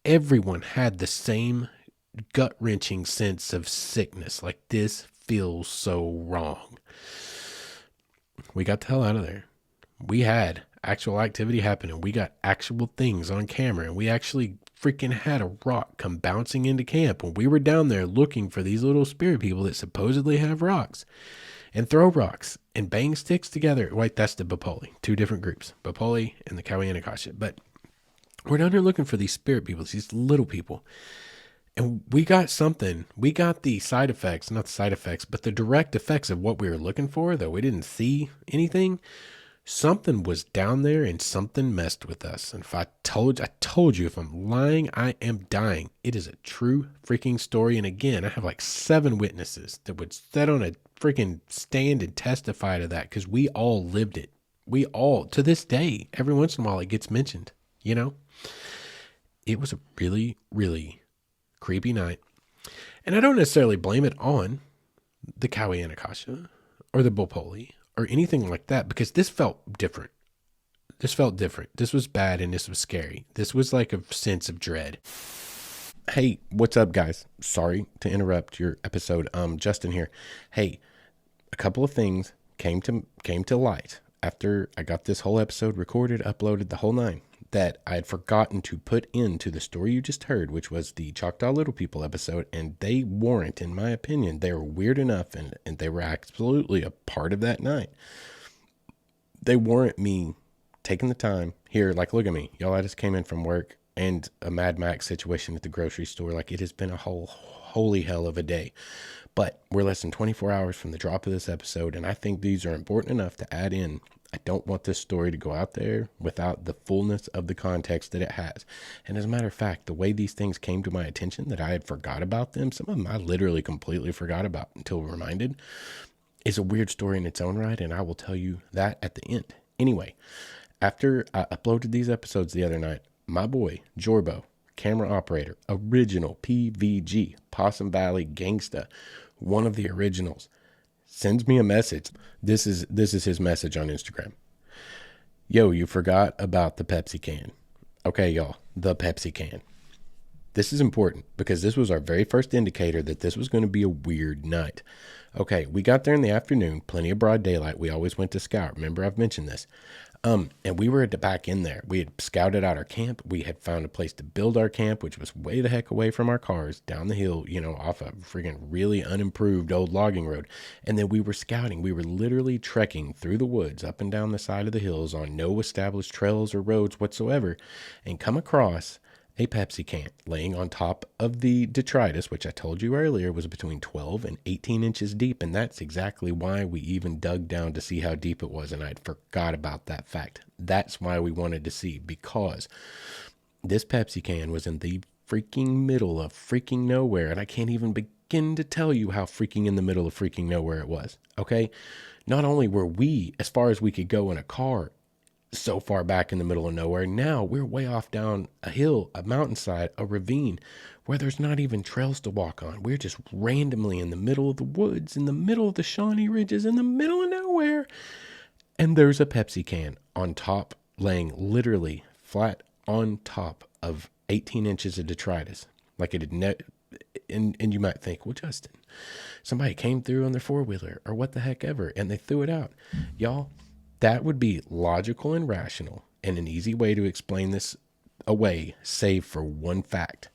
A: everyone had the same gut-wrenching sense of sickness. Like, this feels so wrong. We got the hell out of there. We had actual activity happening. We got actual things on camera, and we actually freaking had a rock come bouncing into camp when we were down there looking for these little spirit people that supposedly have rocks and throw rocks and bang sticks together. Wait, that's the Bapoli. 2 different groups, Bapoli and the Kawianakasha. But we're down there looking for these spirit people, these little people. And we got something. We got the side effects, not the side effects, but the direct effects of what we were looking for, though we didn't see anything. Something was down there and something messed with us. And if I told you, if I'm lying, I am dying. It is a true freaking story. And again, I have like 7 witnesses that would sit on a freaking stand and testify to that, because we all lived it. We all, to this day, every once in a while it gets mentioned, you know? It was a really, really creepy night. And I don't necessarily blame it on the Kawianakasha or the Bopoli or anything like that, because this felt different. This was bad and this was scary. This was like a sense of dread. Hey, what's up, guys? Sorry to interrupt your episode. Justin here. Hey, a couple of things came to light after I got this whole episode recorded, uploaded, the whole 9, that I had forgotten to put into the story you just heard, which was the Choctaw Little People episode. And they warrant, in my opinion, they were weird enough, and they were absolutely a part of that night. They warrant me taking the time here. Like, look at me, y'all. I just came in from work and a Mad Max situation at the grocery store. Like, it has been a holy hell of a day. But we're less than 24 hours from the drop of this episode, and I think these are important enough to add in. I don't want this story to go out there without the fullness of the context that it has. And as a matter of fact, the way these things came to my attention, that I had forgot about them, some of them I literally completely forgot about until reminded, is a weird story in its own right, and I will tell you that at the end. Anyway, after I uploaded these episodes the other night, my boy, Jorbo, camera operator, original PVG, Possum Valley Gangsta, one of the originals, sends me a message. This is his message on Instagram. Yo, you forgot about the Pepsi can. Okay, y'all, the Pepsi can. This is important because this was our very first indicator that this was going to be a weird night. Okay, we got there in the afternoon, plenty of broad daylight. We always went to scout. Remember, I've mentioned this. And we were back in there. We had scouted out our camp. We had found a place to build our camp, which was way the heck away from our cars, down the hill, off a freaking really unimproved old logging road. And then we were scouting. We were literally trekking through the woods, up and down the side of the hills on no established trails or roads whatsoever, and come across a Pepsi can laying on top of the detritus, which I told you earlier was between 12 and 18 inches deep. And that's exactly why we even dug down to see how deep it was. And I'd forgot about that fact. That's why we wanted to see, because this Pepsi can was in the freaking middle of freaking nowhere. And I can't even begin to tell you how freaking in the middle of freaking nowhere it was. Okay. Not only were we, as far as we could go in a car, so far back in the middle of nowhere, now we're way off down a hill, a mountainside, a ravine where there's not even trails to walk on. We're just randomly in the middle of the woods, in the middle of the Shawnee Ridges, in the middle of nowhere. And there's a Pepsi can on top, laying literally flat on top of 18 inches of detritus. Like it had and you might think, well, Justin, somebody came through on their four-wheeler or what the heck ever, and they threw it out. Y'all, that would be logical and rational and an easy way to explain this away, save for one fact.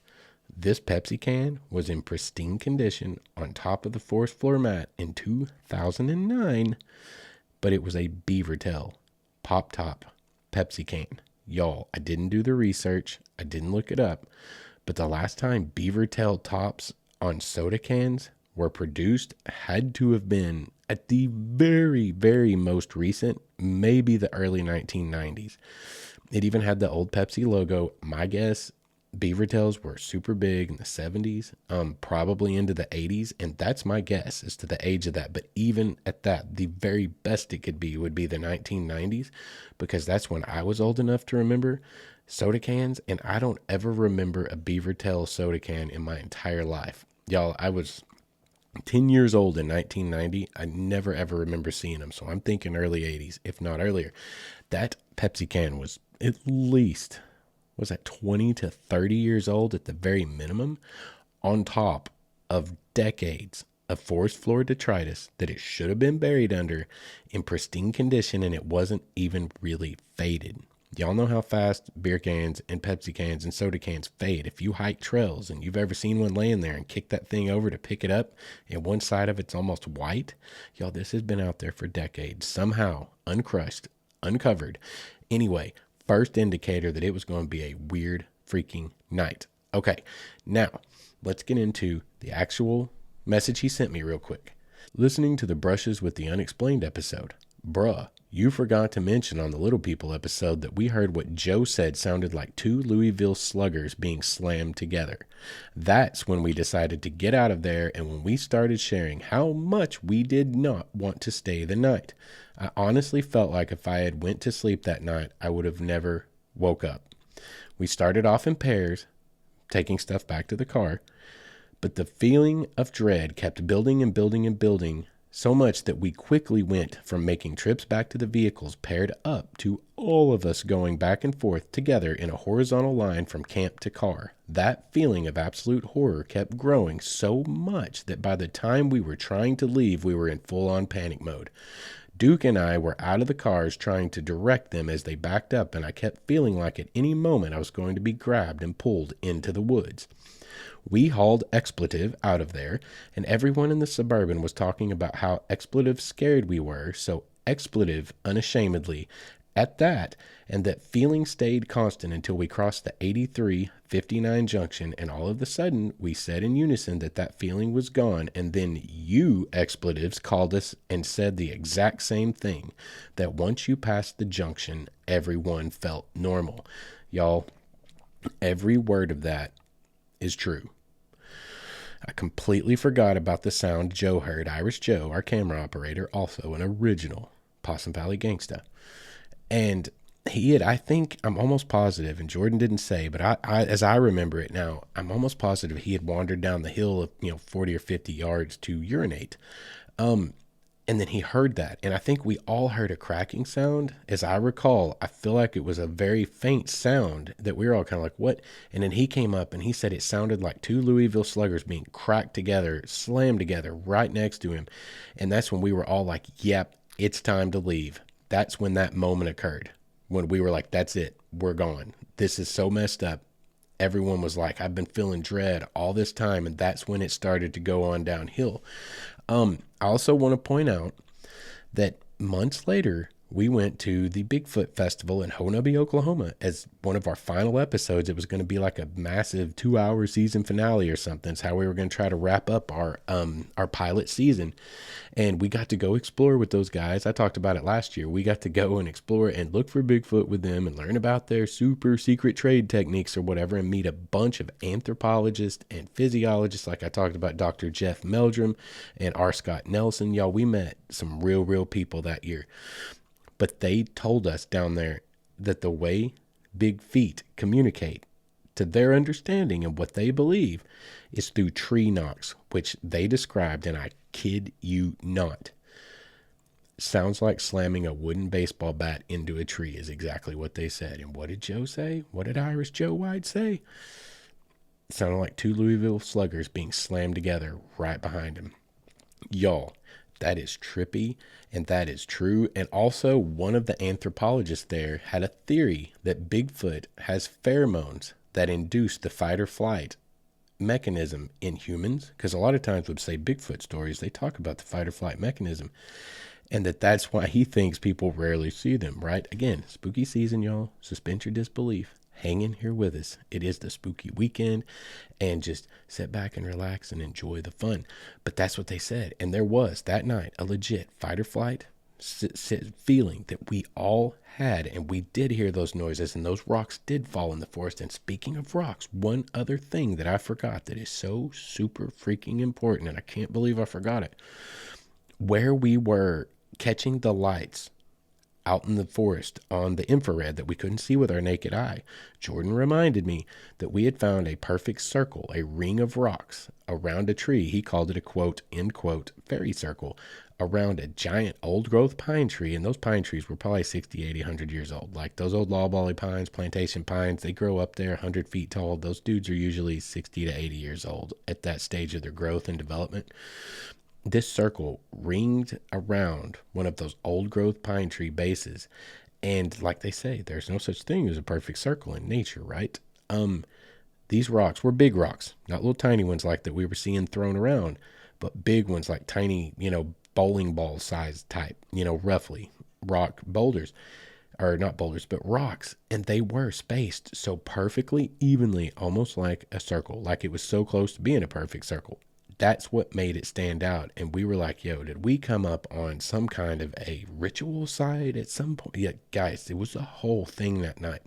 A: This Pepsi can was in pristine condition on top of the forest floor mat in 2009, but it was a beaver tail pop top Pepsi can. Y'all, I didn't do the research. I didn't look it up. But the last time beaver tail tops on soda cans were produced had to have been at the very, very most recent, maybe the early 1990s. It even had the old Pepsi logo. My guess, beaver tails were super big in the 70s, probably into the 80s. And that's my guess as to the age of that. But even at that, the very best it could be would be the 1990s, because that's when I was old enough to remember soda cans, and I don't ever remember a beaver tail soda can in my entire life. Y'all, I was 10 years old in 1990. I never ever remember seeing them, so I'm thinking early 80s, if not earlier. That Pepsi can was at least, was that 20 to 30 years old at the very minimum, on top of decades of forest floor detritus that it should have been buried under in pristine condition, and it wasn't even really faded. Y'all know how fast beer cans and Pepsi cans and soda cans fade. If you hike trails and you've ever seen one laying there and kick that thing over to pick it up and one side of it's almost white, y'all, this has been out there for decades, somehow uncrushed, uncovered. Anyway, first indicator that it was going to be a weird freaking night. Okay, now let's get into the actual message he sent me real quick. Listening to the Brushes with the Unexplained episode. Bruh, you forgot to mention on the Little People episode that we heard what Joe said sounded like two Louisville sluggers being slammed together. That's when we decided to get out of there, and when we started sharing how much we did not want to stay the night. I honestly felt like if I had went to sleep that night, I would have never woke up. We started off in pairs, taking stuff back to the car, but the feeling of dread kept building and building and building, so much that we quickly went from making trips back to the vehicles paired up to all of us going back and forth together in a horizontal line from camp to car. That feeling of absolute horror kept growing so much that by the time we were trying to leave, we were in full-on panic mode. Duke and I were out of the cars trying to direct them as they backed up, and I kept feeling like at any moment I was going to be grabbed and pulled into the woods. We hauled Expletive out of there, and everyone in the Suburban was talking about how Expletive scared we were, so Expletive unashamedly at that, and that feeling stayed constant until we crossed the 83-59 junction, and all of a sudden we said in unison that that feeling was gone, and then you Expletives called us and said the exact same thing, that once you passed the junction, everyone felt normal. Y'all, every word of that is true. I completely forgot about the sound Joe heard. Irish Joe, our camera operator, also an original Possum Valley gangsta. And he had, I think, I'm almost positive, and Jordan didn't say, but I as I remember it now, I'm almost positive he had wandered down the hill of, 40 or 50 yards to urinate. And then he heard that, and I think we all heard a cracking sound. As I recall, I feel like it was a very faint sound that we were all kind of like, what? And then he came up and he said it sounded like two Louisville sluggers being cracked together, slammed together right next to him. And that's when we were all like, yep, it's time to leave. That's when that moment occurred, when we were like, that's it, we're gone. This is so messed up. Everyone was like, I've been feeling dread all this time, and that's when it started to go on downhill. I also want to point out that months later, we went to the Bigfoot Festival in Honobia, Oklahoma as one of our final episodes. It was going to be like a massive 2-hour season finale or something. It's how we were going to try to wrap up our pilot season. And we got to go explore with those guys. I talked about it last year. We got to go and explore and look for Bigfoot with them and learn about their super secret trade techniques or whatever, and meet a bunch of anthropologists and physiologists. Like I talked about Dr. Jeff Meldrum and R. Scott Nelson. Y'all, we met some real people that year. But they told us down there that the way big feet communicate to their understanding and what they believe is through tree knocks, which they described, and I kid you not, sounds like slamming a wooden baseball bat into a tree is exactly what they said. And what did Joe say? What did Irish Joe White say? It sounded like two Louisville Sluggers being slammed together right behind him. Y'all, that is trippy, and that is true. And also, one of the anthropologists there had a theory that Bigfoot has pheromones that induce the fight or flight mechanism in humans. Because a lot of times when say Bigfoot stories, they talk about the fight or flight mechanism. And that's why he thinks people rarely see them, right? Again, spooky season, y'all. Suspend your disbelief. Hang in here with us. It is the spooky weekend, and just sit back and relax and enjoy the fun. But that's what they said. And there was that night a legit fight or flight feeling that we all had, and we did hear those noises, and those rocks did fall in the forest. And speaking of rocks, one other thing that I forgot that is so super freaking important, and I can't believe I forgot it. Where we were catching the lights out in the forest on the infrared that we couldn't see with our naked eye, Jordan reminded me that we had found a perfect circle, a ring of rocks around a tree. He called it a quote, end quote, fairy circle around a giant old growth pine tree. And those pine trees were probably 60, 80, 100 years old. Like those old loblolly pines, plantation pines, they grow up there 100 feet tall. Those dudes are usually 60 to 80 years old at that stage of their growth and development. This circle ringed around one of those old growth pine tree bases. And like they say, there's no such thing as a perfect circle in nature, right? These rocks were big rocks, not little tiny ones like that we were seeing thrown around, but big ones like tiny, bowling ball size type, roughly rock boulders, or not boulders, but rocks. And they were spaced so perfectly, evenly, almost like a circle, like it was so close to being a perfect circle. That's what made it stand out. And we were like, yo, did we come up on some kind of a ritual side at some point? Yeah, guys, it was a whole thing that night.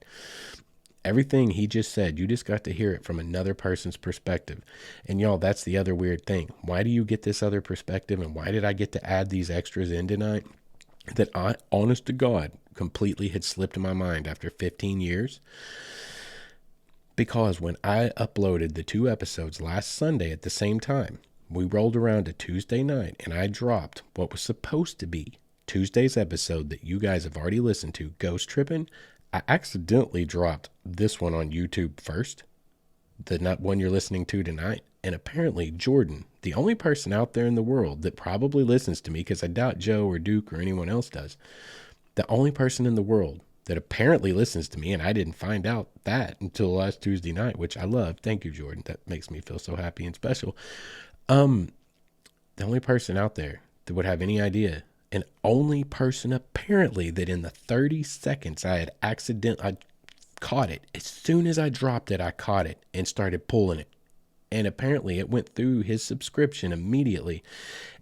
A: Everything he just said, you just got to hear it from another person's perspective. And y'all, that's the other weird thing. Why do you get this other perspective? And why did I get to add these extras in tonight that I, honest to God, completely had slipped in my mind after 15 years? Because when I uploaded the 2 episodes last Sunday at the same time, we rolled around to Tuesday night and I dropped what was supposed to be Tuesday's episode that you guys have already listened to, Ghost Trippin'. I accidentally dropped this one on YouTube first, the not one you're listening to tonight. And apparently Jordan, the only person out there in the world that probably listens to me, because I doubt Joe or Duke or anyone else does, the only person in the world that apparently listens to me, and I didn't find out that until last Tuesday night, which I love. Thank you, Jordan. That makes me feel so happy and special. The only person out there that would have any idea, and only person apparently that in the 30 seconds I caught it. As soon as I dropped it, I caught it and started pulling it. And apparently it went through his subscription immediately.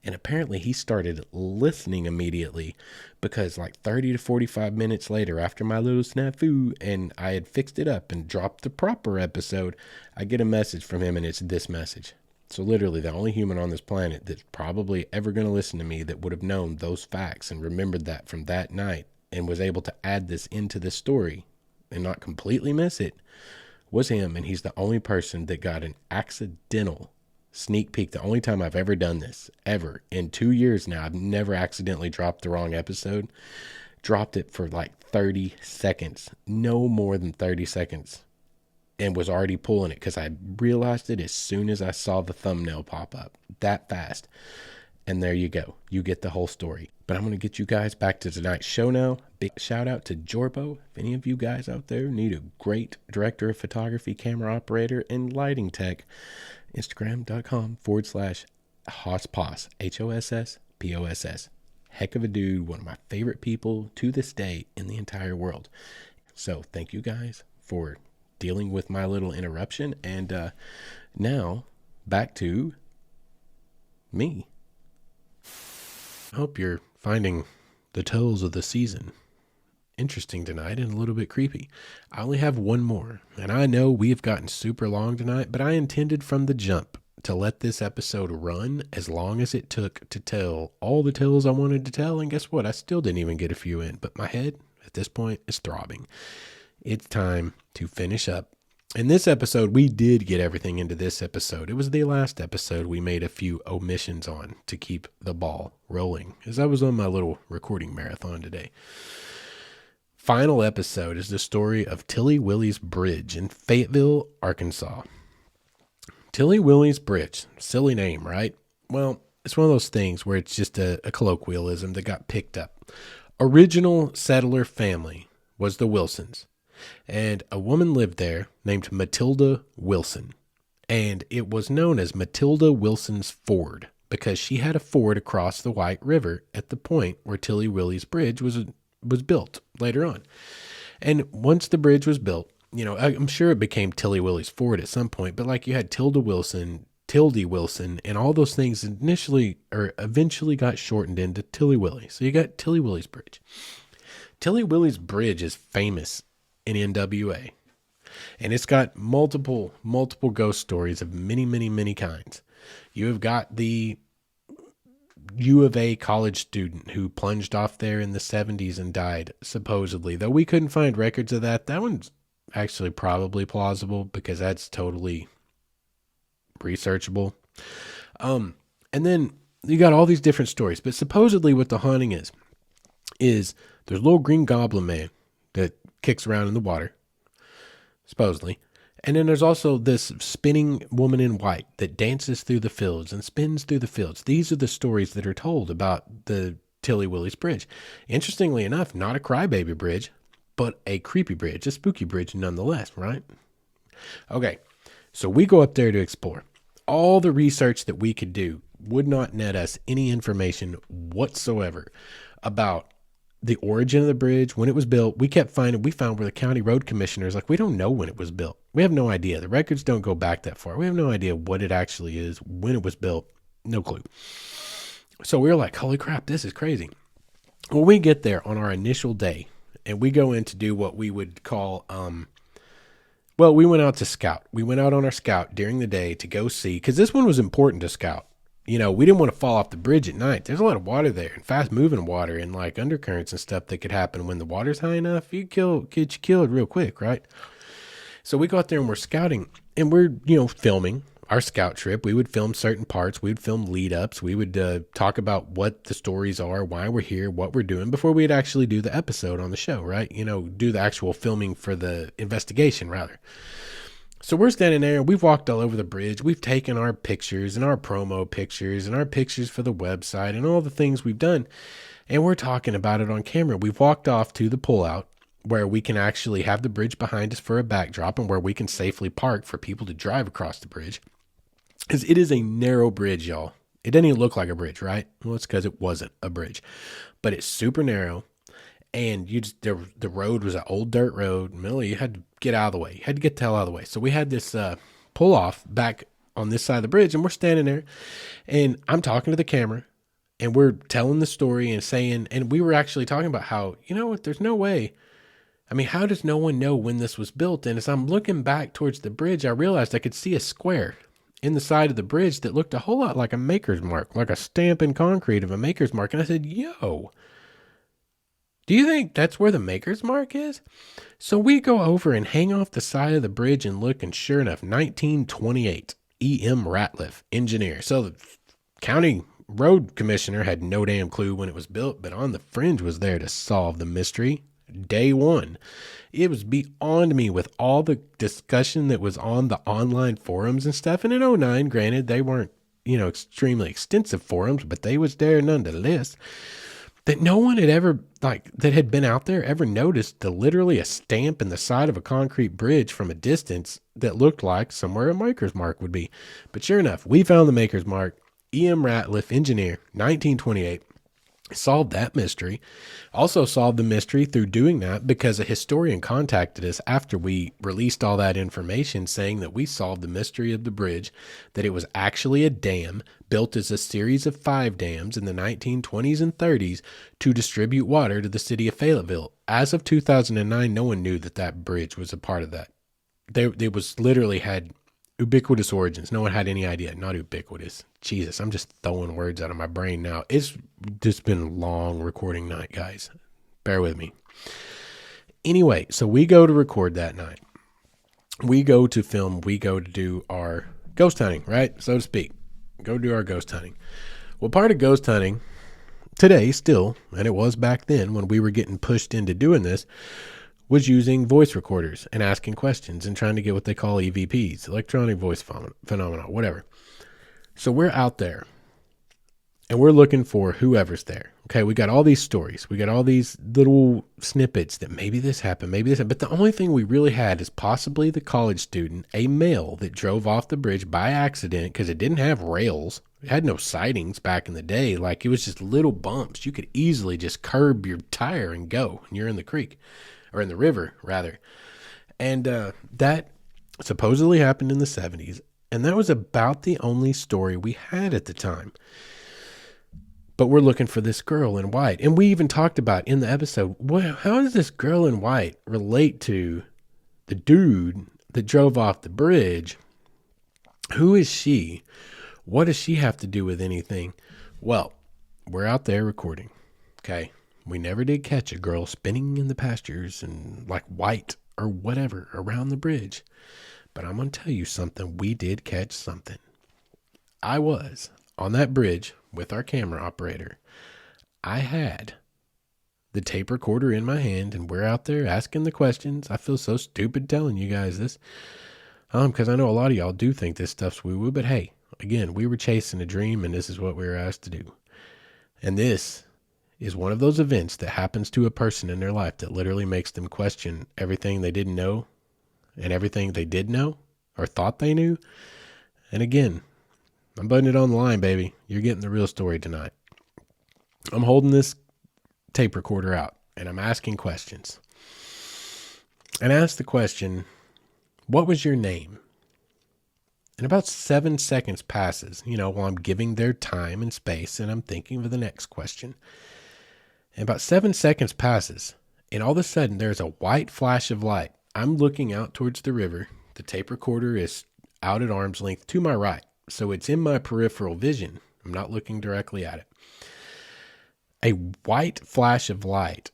A: And apparently he started listening immediately, because like 30 to 45 minutes later, after my little snafu and I had fixed it up and dropped the proper episode, I get a message from him, and it's this message. So literally the only human on this planet that's probably ever going to listen to me that would have known those facts and remembered that from that night and was able to add this into the story and not completely miss it was him. And he's the only person that got an accidental sneak peek. The only time I've ever done this, ever, in 2 years now, I've never accidentally dropped the wrong episode. Dropped it for like 30 seconds, no more than 30 seconds, and was already pulling it because I realized it as soon as I saw the thumbnail pop up. That fast. And there you go. You get the whole story. But I'm going to get you guys back to tonight's show now. Big shout out to Jorbo. If any of you guys out there need a great director of photography, camera operator, and lighting tech, Instagram.com/HOSPOS, HOSSPOSS. heck of a dude, one of my favorite people to this day in the entire world. So thank you guys for dealing with my little interruption. And now back to me. I hope you're finding the tales of the season interesting tonight and a little bit creepy. I only have one more, and I know we've gotten super long tonight, but I intended from the jump to let this episode run as long as it took to tell all the tales I wanted to tell, and guess what? I still didn't even get a few in, but my head at this point is throbbing. It's time to finish up. In this episode, we did get everything into this episode. It was the last episode we made a few omissions on to keep the ball rolling, as I was on my little recording marathon today. Final episode is the story of Tilly Willie's Bridge in Fayetteville, Arkansas. Tilly Willie's Bridge. Silly name, right? Well, it's one of those things where it's just a colloquialism that got picked up. Original settler family was the Wilsons, and a woman lived there named Matilda Wilson, and it was known as Matilda Wilson's Ford because she had a ford across the White River at the point where Tilly Willie's Bridge was built later on. And once the bridge was built, I'm sure it became Tilly Willie's Ford at some point, but like you had Tildy Wilson, and all those things eventually got shortened into Tilly Willie. So you got Tilly Willie's Bridge. Tilly Willie's Bridge is famous in NWA, and it's got multiple ghost stories of many, many, many kinds. You have got the U of A college student who plunged off there in the 70s and died, supposedly. Though we couldn't find records of that. That one's actually probably plausible because that's totally researchable. And then you got all these different stories. But supposedly what the haunting is there's a little green goblin man that kicks around in the water, supposedly. And then there's also this spinning woman in white that dances through the fields and spins through the fields. These are the stories that are told about the Tilly Willie's Bridge. Interestingly enough, not a crybaby bridge, but a creepy bridge, a spooky bridge nonetheless, right? Okay, so we go up there to explore. All the research that we could do would not net us any information whatsoever about the origin of the bridge, when it was built. We found where the county road commissioners, we don't know when it was built. We have no idea. The records don't go back that far. We have no idea what it actually is, when it was built. No clue. So we were like, holy crap, this is crazy. Well, we get there on our initial day, and we go in to do what we would call, we went out to scout. We went out on our scout during the day to go see, because this one was important to scout. We didn't want to fall off the bridge at night. There's a lot of water there, and fast moving water, and undercurrents and stuff that could happen when the water's high enough. Get you killed real quick, right? So we go out there and we're scouting, and we're, filming our scout trip. We would film certain parts. We would film lead ups. We would talk about what the stories are, why we're here, what we're doing before we'd actually do the episode on the show, right? Do the actual filming for the investigation rather. So we're standing there, and we've walked all over the bridge. We've taken our pictures and our promo pictures and our pictures for the website and all the things we've done. And we're talking about it on camera. We've walked off to the pullout where we can actually have the bridge behind us for a backdrop and where we can safely park for people to drive across the bridge. Because it is a narrow bridge, y'all. It doesn't even look like a bridge, right? Well, it's because it wasn't a bridge. But it's super narrow. And the road was an old dirt road. Really, you had to get out of the way. You had to get the hell out of the way. So we had this pull off back on this side of the bridge, and we're standing there, and I'm talking to the camera, and we're telling the story and saying, and we were actually talking about how, there's no way. I mean, how does no one know when this was built? And as I'm looking back towards the bridge, I realized I could see a square in the side of the bridge that looked a whole lot like a maker's mark, like a stamp in concrete of a maker's mark. And I said, yo, do you think that's where the maker's mark is? So we go over and hang off the side of the bridge and look, and sure enough, 1928, E.M. Ratliff, engineer. So the county road commissioner had no damn clue when it was built, but On the Fringe was there to solve the mystery. Day one. It was beyond me with all the discussion that was on the online forums and stuff. And in '09, granted, they weren't, extremely extensive forums, but they was there nonetheless. That no one had ever, that had been out there ever noticed literally a stamp in the side of a concrete bridge from a distance that looked like somewhere a maker's mark would be. But sure enough, we found the maker's mark. E.M. Ratliff, engineer, 1928. Solved that mystery. Also solved the mystery through doing that because a historian contacted us after we released all that information saying that we solved the mystery of the bridge, that it was actually a dam built as a series of 5 dams in the 1920s and 30s to distribute water to the city of Fayetteville. As of 2009, no one knew that that bridge was a part of that. It was literally had ubiquitous origins. No one had any idea. Not ubiquitous. Jesus, I'm just throwing words out of my brain now. It's just been a long recording night, guys. Bear with me. Anyway, so we go to record that night. We go to film. We go to do our ghost hunting, right? So to speak. Go do our ghost hunting. Well, part of ghost hunting today still, and it was back then when we were getting pushed into doing this, was using voice recorders and asking questions and trying to get what they call EVPs, electronic voice phenomena, whatever. So we're out there and we're looking for whoever's there. Okay, we got all these stories. We got all these little snippets that maybe this happened, maybe this happened. But the only thing we really had is possibly the college student, a male that drove off the bridge by accident because it didn't have rails. It had no sidings back in the day. Like, it was just little bumps. You could easily just curb your tire and go, and you're in the creek. Or in the river, rather. And that supposedly happened in the 70s. And that was about the only story we had at the time. But we're looking for this girl in white. And we even talked about in the episode, how does this girl in white relate to the dude that drove off the bridge? Who is she? What does she have to do with anything? Well, we're out there recording, okay? We never did catch a girl spinning in the pastures and like white or whatever around the bridge. But I'm going to tell you something. We did catch something. I was on that bridge with our camera operator. I had the tape recorder in my hand and we're out there asking the questions. I feel so stupid telling you guys this. Because I know a lot of y'all do think this stuff's woo-woo. But hey, again, we were chasing a dream and this is what we were asked to do. And this is one of those events that happens to a person in their life that literally makes them question everything they didn't know and everything they did know or thought they knew. And again, I'm putting it on the line, baby. You're getting the real story tonight. I'm holding this tape recorder out and I'm asking questions. And I asked the question, what was your name? And about 7 seconds passes, while I'm giving their time and space and I'm thinking of the next question. And about 7 seconds passes, and all of a sudden, there's a white flash of light. I'm looking out towards the river. The tape recorder is out at arm's length to my right, so it's in my peripheral vision. I'm not looking directly at it. A white flash of light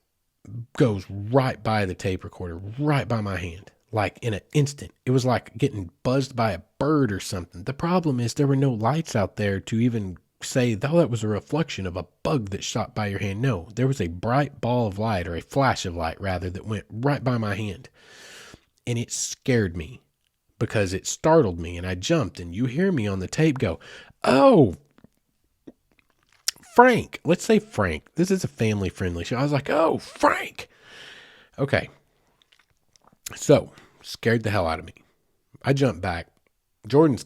A: goes right by the tape recorder, right by my hand, like in an instant. It was like getting buzzed by a bird or something. The problem is there were no lights out there to even say, oh, that was a reflection of a bug that shot by your hand. No, there was a bright ball of light, or a flash of light rather, that went right by my hand. And it scared me because it startled me and I jumped, and you hear me on the tape go, oh, Frank. Let's say Frank. This is a family friendly show. I was like, oh, Frank. Okay. So scared the hell out of me. I jumped back. Jordan,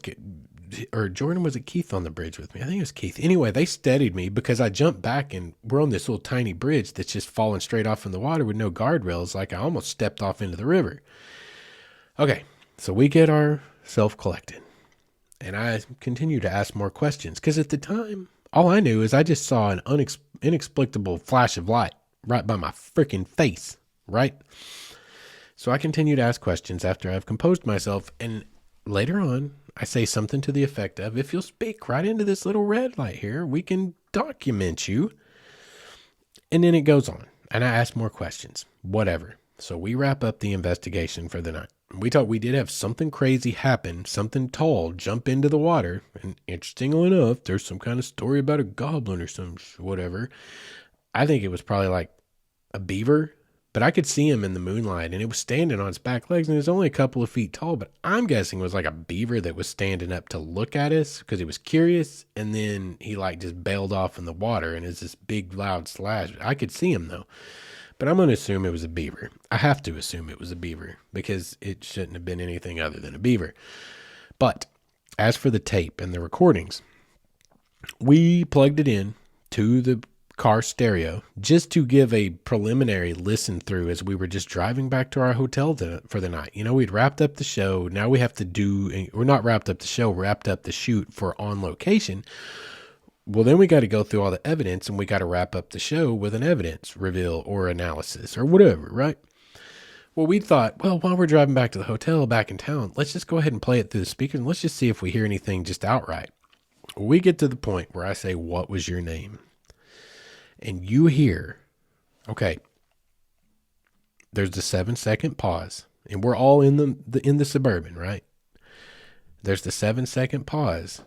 A: was it Keith on the bridge with me? I think it was Keith. Anyway, they steadied me because I jumped back and we're on this little tiny bridge that's just falling straight off in the water with no guardrails. Like I almost stepped off into the river. Okay, so we get ourselves collected and I continue to ask more questions because at the time, all I knew is I just saw an inexplicable flash of light right by my freaking face, right? So I continue to ask questions after I've composed myself, and later on, I say something to the effect of, if you'll speak right into this little red light here, we can document you. And then it goes on, and I ask more questions, whatever. So we wrap up the investigation for the night. We did have something crazy happen, something tall jump into the water, and interestingly enough, there's some kind of story about a goblin or some whatever. I think it was probably like a beaver, but I could see him in the moonlight, and it was standing on its back legs, and it was only a couple of feet tall, but I'm guessing it was like a beaver that was standing up to look at us because he was curious, and then he like just bailed off in the water, and it's this big loud splash. I could see him though, but I'm going to assume it was a beaver. I have to assume it was a beaver because it shouldn't have been anything other than a beaver. But as for the tape and the recordings, we plugged it in to the car stereo just to give a preliminary listen through as we were just driving back to our hotel for the night. We'd wrapped up the show. Now we have to we're not wrapped up the show, wrapped up the shoot for On Location. Well, then we got to go through all the evidence and we got to wrap up the show with an evidence reveal or analysis or whatever, right? Well, we thought, well, while we're driving back to the hotel back in town, let's just go ahead and play it through the speakers and let's just see if we hear anything just outright. We get to the point where I say, "What was your name?" And you hear, okay, there's the 7-second pause, and we're all in the Suburban, right? There's the 7-second pause,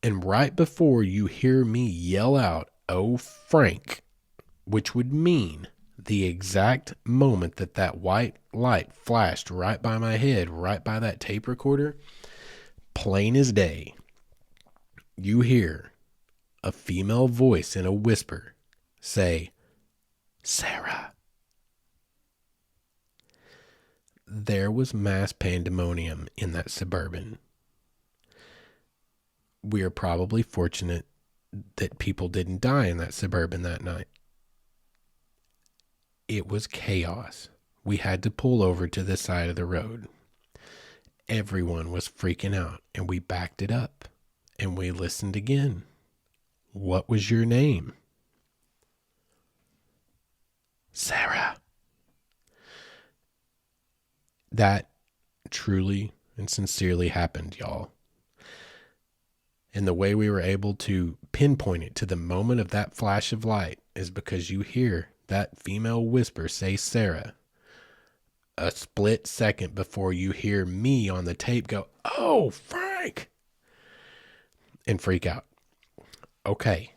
A: and right before you hear me yell out, "Oh, Frank," which would mean the exact moment that white light flashed right by my head, right by that tape recorder, plain as day, you hear a female voice in a whisper say, "Sarah." There was mass pandemonium in that Suburban. We are probably fortunate that people didn't die in that Suburban that night. It was chaos. We had to pull over to the side of the road. Everyone was freaking out, and we backed it up, and we listened again. "What was your name?" "Sarah." That truly and sincerely happened, y'all. And the way we were able to pinpoint it to the moment of that flash of light is because you hear that female whisper say "Sarah" a split second before you hear me on the tape go, "Oh, Frank," and freak out. Okay,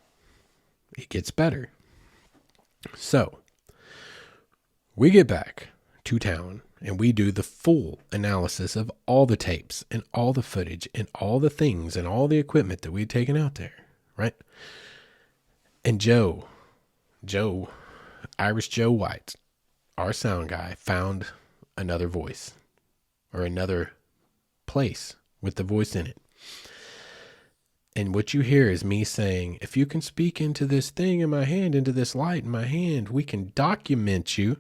A: it gets better. So we get back to town and we do the full analysis of all the tapes and all the footage and all the things and all the equipment that we'd taken out there, right? And Joe, Irish Joe White, our sound guy, found another voice or another place with the voice in it. And what you hear is me saying, "If you can speak into this thing in my hand, into this light in my hand, we can document you."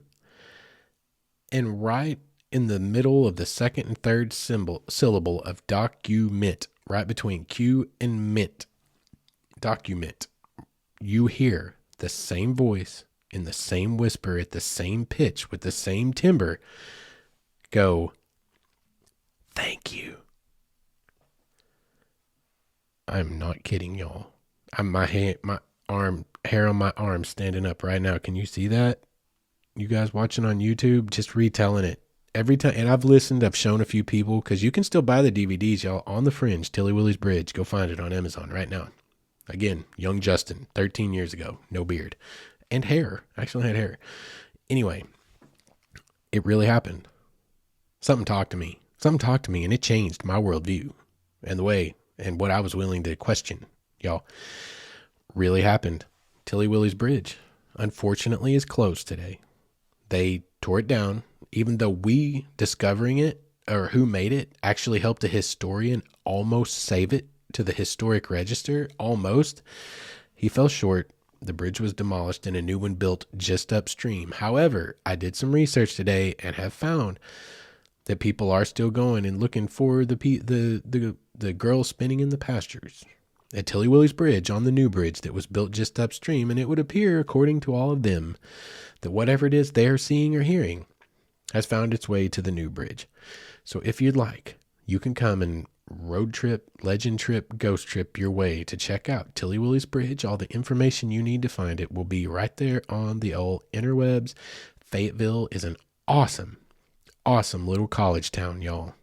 A: And right in the middle of the second and third syllable of document, right between Q and mint, document, you hear the same voice in the same whisper at the same pitch with the same timbre go, "Thank you." I'm not kidding, y'all. My hair on my arm standing up right now. Can you see that? You guys watching on YouTube, just retelling it every time. And I've shown a few people, because you can still buy the DVDs, y'all, On the Fringe, Tilly Willie's Bridge. Go find it on Amazon right now. Again, young Justin, 13 years ago, no beard and hair. Actually had hair. Anyway, it really happened. Something talked to me, and it changed my worldview and the way and what I was willing to question, y'all. Really happened. Tilly Willie's Bridge, unfortunately, is closed today. They tore it down, even though we discovering it, or who made it, actually helped a historian almost save it to the historic register. Almost. He fell short. The bridge was demolished and a new one built just upstream. However, I did some research today and have found that people are still going and looking for the girl spinning in the pastures at Tilly Willie's Bridge on the new bridge that was built just upstream. And it would appear, according to all of them, that whatever it is they're seeing or hearing has found its way to the new bridge. So if you'd like, you can come and road trip, legend trip, ghost trip your way to check out Tilly Willie's Bridge. All the information you need to find it will be right there on the old interwebs. Fayetteville is an awesome little college town, y'all.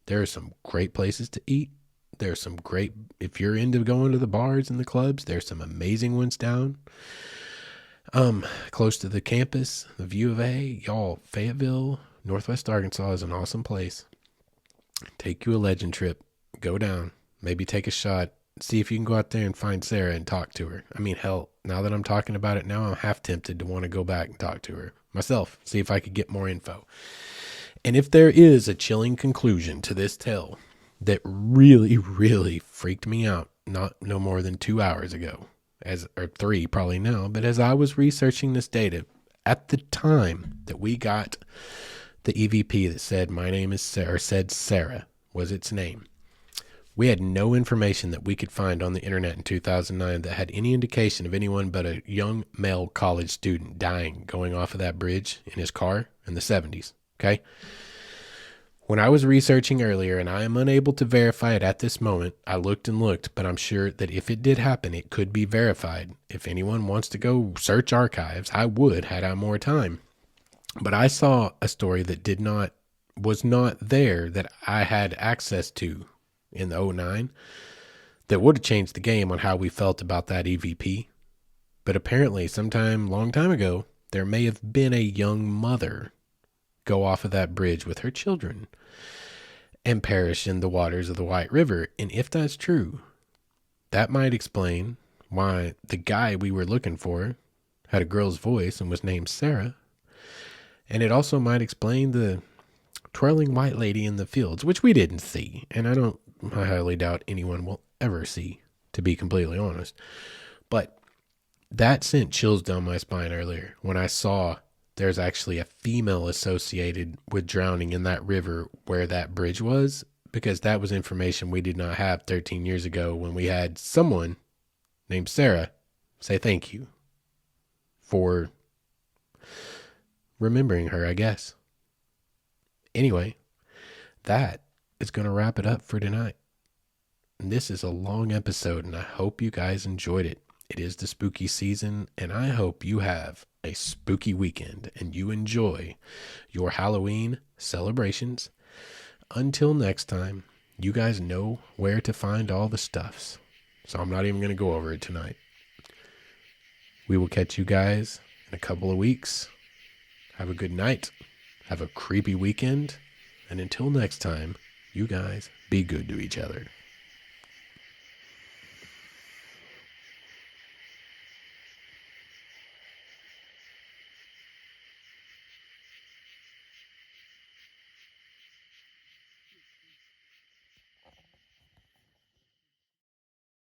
A: There are some great places to eat. There's some great, if you're into going to the bars and the clubs, there's some amazing ones down. Close to the campus, the view of y'all, Fayetteville, Northwest Arkansas is an awesome place. Take you a legend trip, go down, maybe take a shot, see if you can go out there and find Sarah and talk to her. I mean, hell, now that I'm talking about it now, I'm half tempted to want to go back and talk to her myself, see if I could get more info. And if there is a chilling conclusion to this tale that really, really freaked me out no more than 2 hours ago, or 3 probably now, but as I was researching this data, at the time that we got the EVP that said my name is Sarah, or said Sarah was its name, we had no information that we could find on the internet in 2009 that had any indication of anyone but a young male college student dying going off of that bridge in his car in the 70s. Okay. When I was researching earlier, and I am unable to verify it at this moment, I looked and looked, but I'm sure that if it did happen, it could be verified. If anyone wants to go search archives, I would, had I more time. But I saw a story that was not there that I had access to in the 09 that would have changed the game on how we felt about that EVP. But apparently, long time ago, there may have been a young mother go off of that bridge with her children and perish in the waters of the White River. And if that's true, that might explain why the guy we were looking for had a girl's voice and was named Sarah. And it also might explain the twirling white lady in the fields, which we didn't see. And I highly doubt anyone will ever see, to be completely honest. But that sent chills down my spine earlier when I saw there's actually a female associated with drowning in that river where that bridge was, because that was information we did not have 13 years ago when we had someone named Sarah say thank you for remembering her, I guess. Anyway, that is going to wrap it up for tonight. And this is a long episode, and I hope you guys enjoyed it. It is the spooky season, and I hope you have a spooky weekend and you enjoy your Halloween celebrations. Until next time, you guys know where to find all the stuffs, so I'm not even going to go over it tonight. We will catch you guys in a couple of weeks. Have a good night. Have a creepy weekend. And until next time, you guys be good to each other.